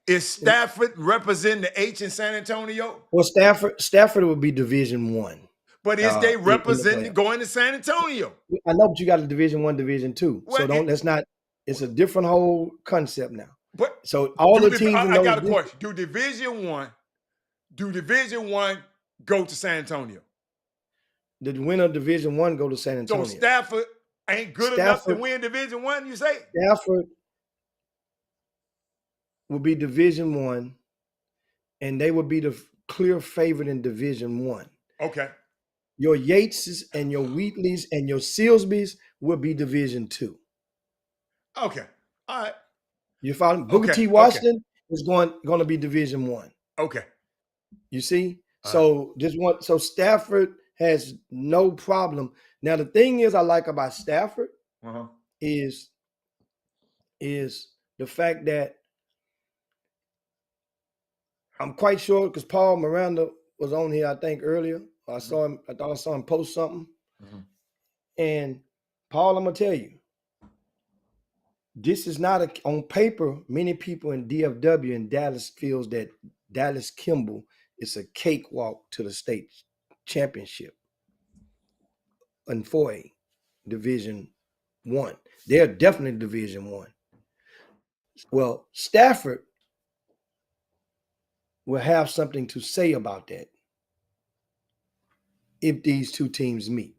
Is Stafford representing the H in San Antonio? Well, Stafford would be Division I. But is they representing going to San Antonio? I know, but you got a Division I, Division II. Well, so let's not. It's a different whole concept now. But so all the teams. I got a question. Do Division I go to San Antonio? The winner of Division I go to San Antonio. So Stafford ain't good enough to win Division I, you say? Stafford will be Division I, and they will be the clear favorite in Division I. Okay. Your Yateses and your Wheatleys and your Sealsbys will be Division II. Okay. All right. You follow? Booker T. Washington is going to be Division I. Okay. You see? So Stafford has no problem. Now the thing I like about Stafford is the fact that I'm quite sure because Paul Miranda was on here, I think, earlier. I thought I saw him post something. And Paul, I'm gonna tell you, this is not on paper. Many people in DFW and Dallas feels that Dallas Kimball is a cakewalk to the state championship in 4A Division I. They're definitely Division I. Well, Stafford will have something to say about that if these two teams meet.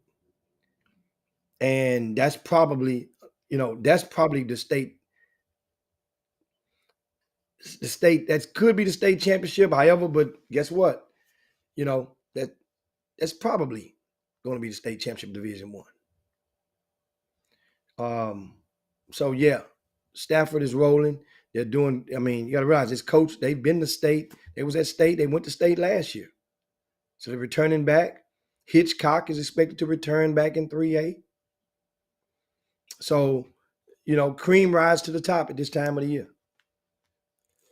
And that's probably, the state that could be the state championship. However, but guess what? That's probably going to be the state championship Division I. So yeah, Stafford is rolling. They're doing, you got to realize this coach, they've been to state. They was at state. They went to state last year. So they're returning back. Hitchcock is expected to return back in 3A. So, cream rise to the top at this time of the year.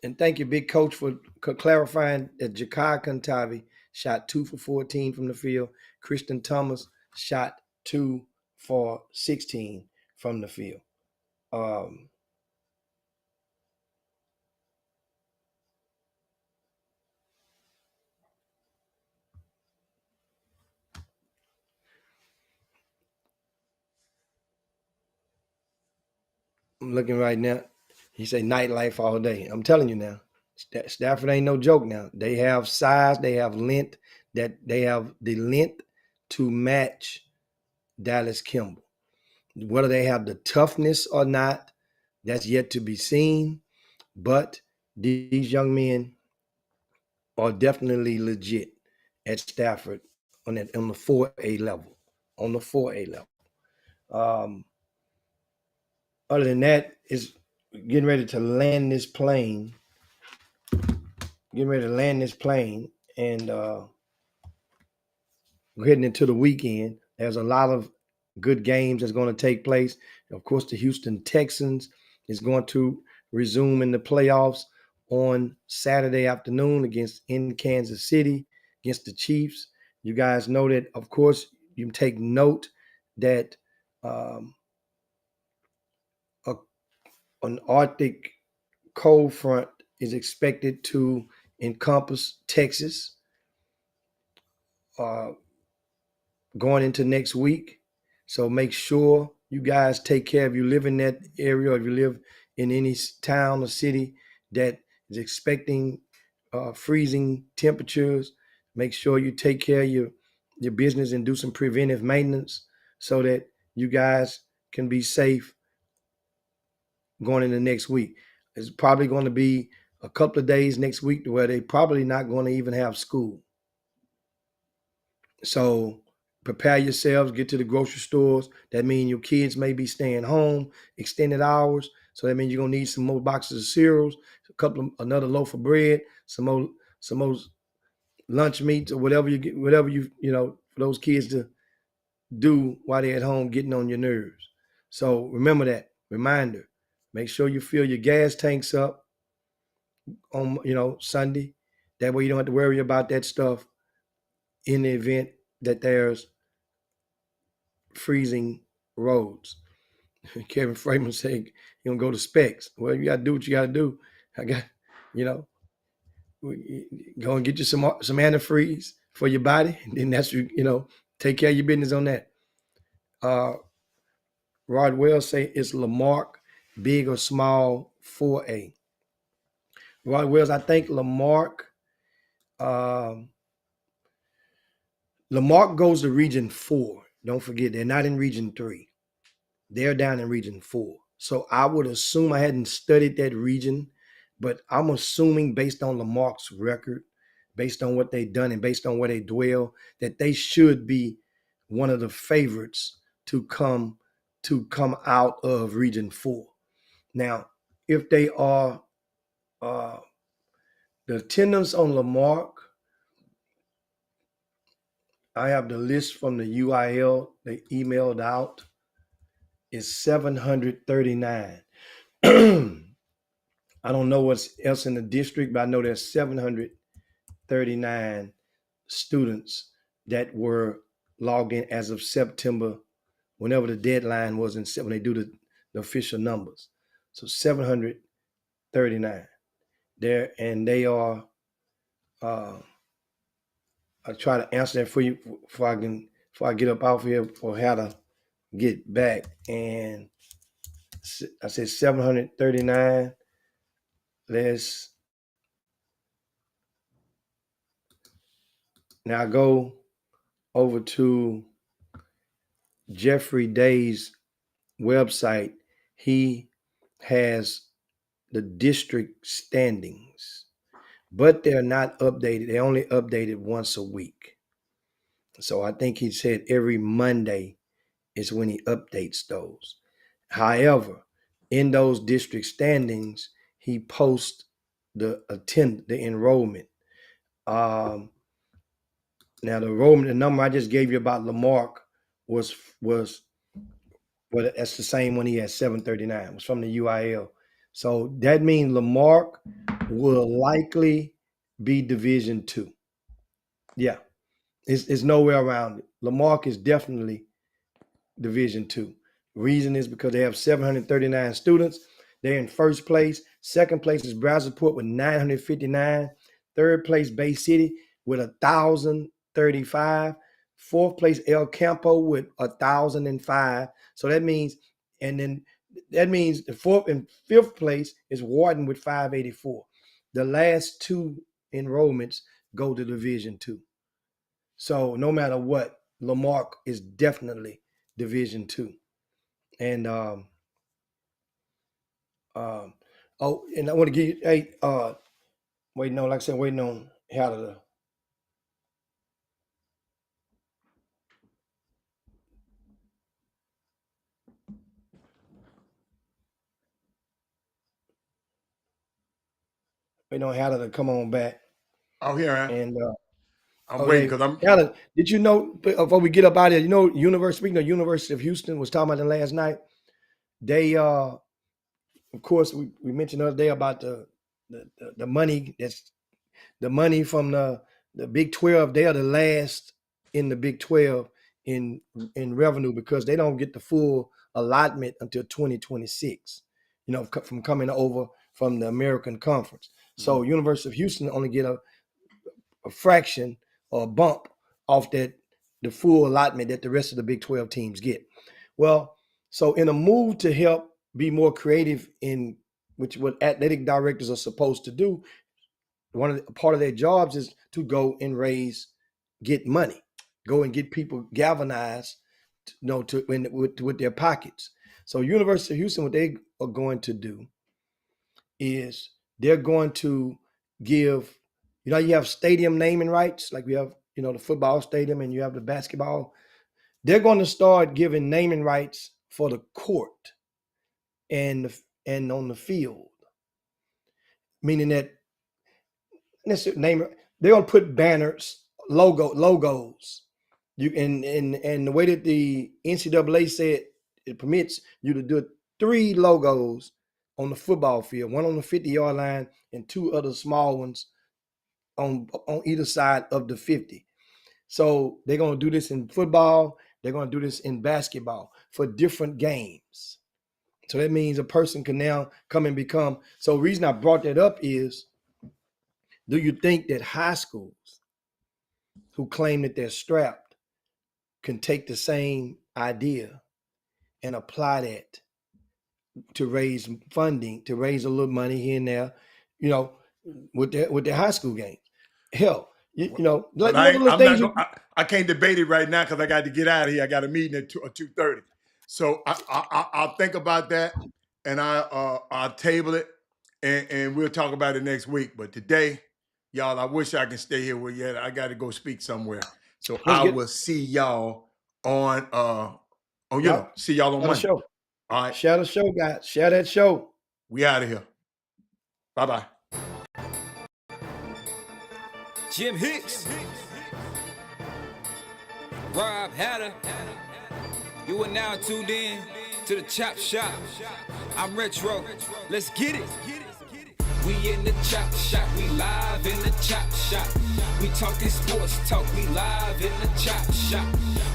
And thank you, Big Coach, for clarifying that Jakai Kantavi shot 2 for 14 from the field. Kristen Thomas shot 2 for 16 from the field. I'm looking right now. He say nightlife all day. I'm telling you now, Stafford ain't no joke now. They have size, they have length, that they have the length to match Dallas Kimball. Whether they have the toughness or not, that's yet to be seen. But these young men are definitely legit at Stafford on the 4A level. On the 4A level. Other than that, is getting ready to land this plane. And we're heading into the weekend. There's a lot of good games that's going to take place. Of course, the Houston Texans is going to resume in the playoffs on Saturday afternoon in Kansas City against the Chiefs. You guys know that, of course, you take note that an Arctic cold front is expected to encompass Texas going into next week. So make sure you guys take care. If you live in that area, or if you live in any town or city that is expecting freezing temperatures, make sure you take care of your business and do some preventive maintenance so that you guys can be safe going into next week. It's probably going to be a couple of days next week where they probably not going to even have school. So prepare yourselves, get to the grocery stores. That means your kids may be staying home, extended hours. So that means you're gonna need some more boxes of cereals, another loaf of bread, some more lunch meats or whatever you get, whatever you know, for those kids to do while they're at home getting on your nerves. So remember that. Reminder. Make sure you fill your gas tanks up on Sunday. That way you don't have to worry about that stuff in the event that there's freezing roads. Kevin Freeman saying you don't go to specs. Well, you gotta do what you gotta do. I got, go and get you some antifreeze for your body, and then that's take care of your business on that. Rod Wells say is Lamarck big or small 4A? Rod Wells, I think Lamarck goes to region 4. Don't forget, they're not in region 3. They're down in region 4. So I would assume, I hadn't studied that region, but I'm assuming based on Lamarck's record, based on what they've done and based on where they dwell, that they should be one of the favorites to come out of region 4. Now, if they are the attendance on Lamarck, I have the list from the UIL they emailed out, is 739. I don't know what's else in the district, but I know there's 739 students that were logged in as of September, whenever the deadline was when they do the official numbers. So 739 there, and they are. I'll try to answer that for you before I get up off here for how to get back. And I said 739. Let's now go over to Jeffrey Day's website. He has the district standings, but they're not updated. They only updated once a week. So I think he said every Monday is when he updates those. However, in those district standings, he posts the enrollment. Now the number I just gave you about Lamarck was that's the same one he had, 739. It was from the UIL. So that means Lamarck will likely be Division 2. Yeah, it's nowhere around it. Lamarck is definitely Division 2. Reason is because they have 739 students. They're in first place. Second place is Brazosport with 959. Third place, Bay City with 1,035. Fourth place, El Campo with 1,005. So that means, the fourth and fifth place is Wharton with 584. The last two enrollments go to Division 2. So no matter what, Lamarck is definitely Division 2. And and I want to give you waiting on how to come on back. Oh, here I am. And I'm waiting because I'm. Hannah, did you know, before we get up out of here, speaking of University of Houston, was talking about them last night. They of course we mentioned the other day about the money, that's the money from the Big 12. They are the last in the Big 12 in revenue because they don't get the full allotment until 2026, from coming over from the American Conference. So University of Houston only get a fraction or a bump off the full allotment that the rest of the Big 12 teams get. Well, so in a move to help be more creative in what athletic directors are supposed to do, part of their jobs is to go and get money, go and get people galvanized, with their pockets. So University of Houston, what they are going to do is they're going to give, you know, you have stadium naming rights, like we have, you know, the football stadium and you have the basketball. They're going to start giving naming rights for the court and on the field, meaning that they're going to put banners, logos. You and the way that the NCAA said it permits you to do 3 logos on the football field, one on the 50-yard line and 2 other small ones on either side of the 50. So they're going to do this in football. They're going to do this in basketball for different games. So that means a person can now come and become. So the reason I brought that up is, do you think that high schools who claim that they're strapped can take the same idea and apply that to raise funding, to raise a little money here and there, you know, with their high school games? Hell, you know, I can't debate it right now because I got to get out of here. I got a meeting at 2:30. So I'll think about that, and I'll table it, and we'll talk about it next week. But today, y'all, I wish I could stay here with you. I got to go speak somewhere. So I will see y'all on see y'all on Monday. Show. All right. Share the show, guys. Share that show. We out of here. Bye-bye. Jim Hicks, Rob Hatter. You are now tuned in to the Chop Shop. I'm Retro. Let's get it. We in the Chop Shop. We live in the Chop Shop. We talking sports talk. We live in the Chop Shop.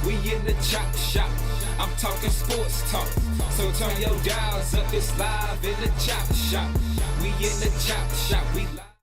We in the Chop Shop. I'm talking sports talk. So turn your dials up. It's live in the Chop Shop. We in the Chop Shop. We live.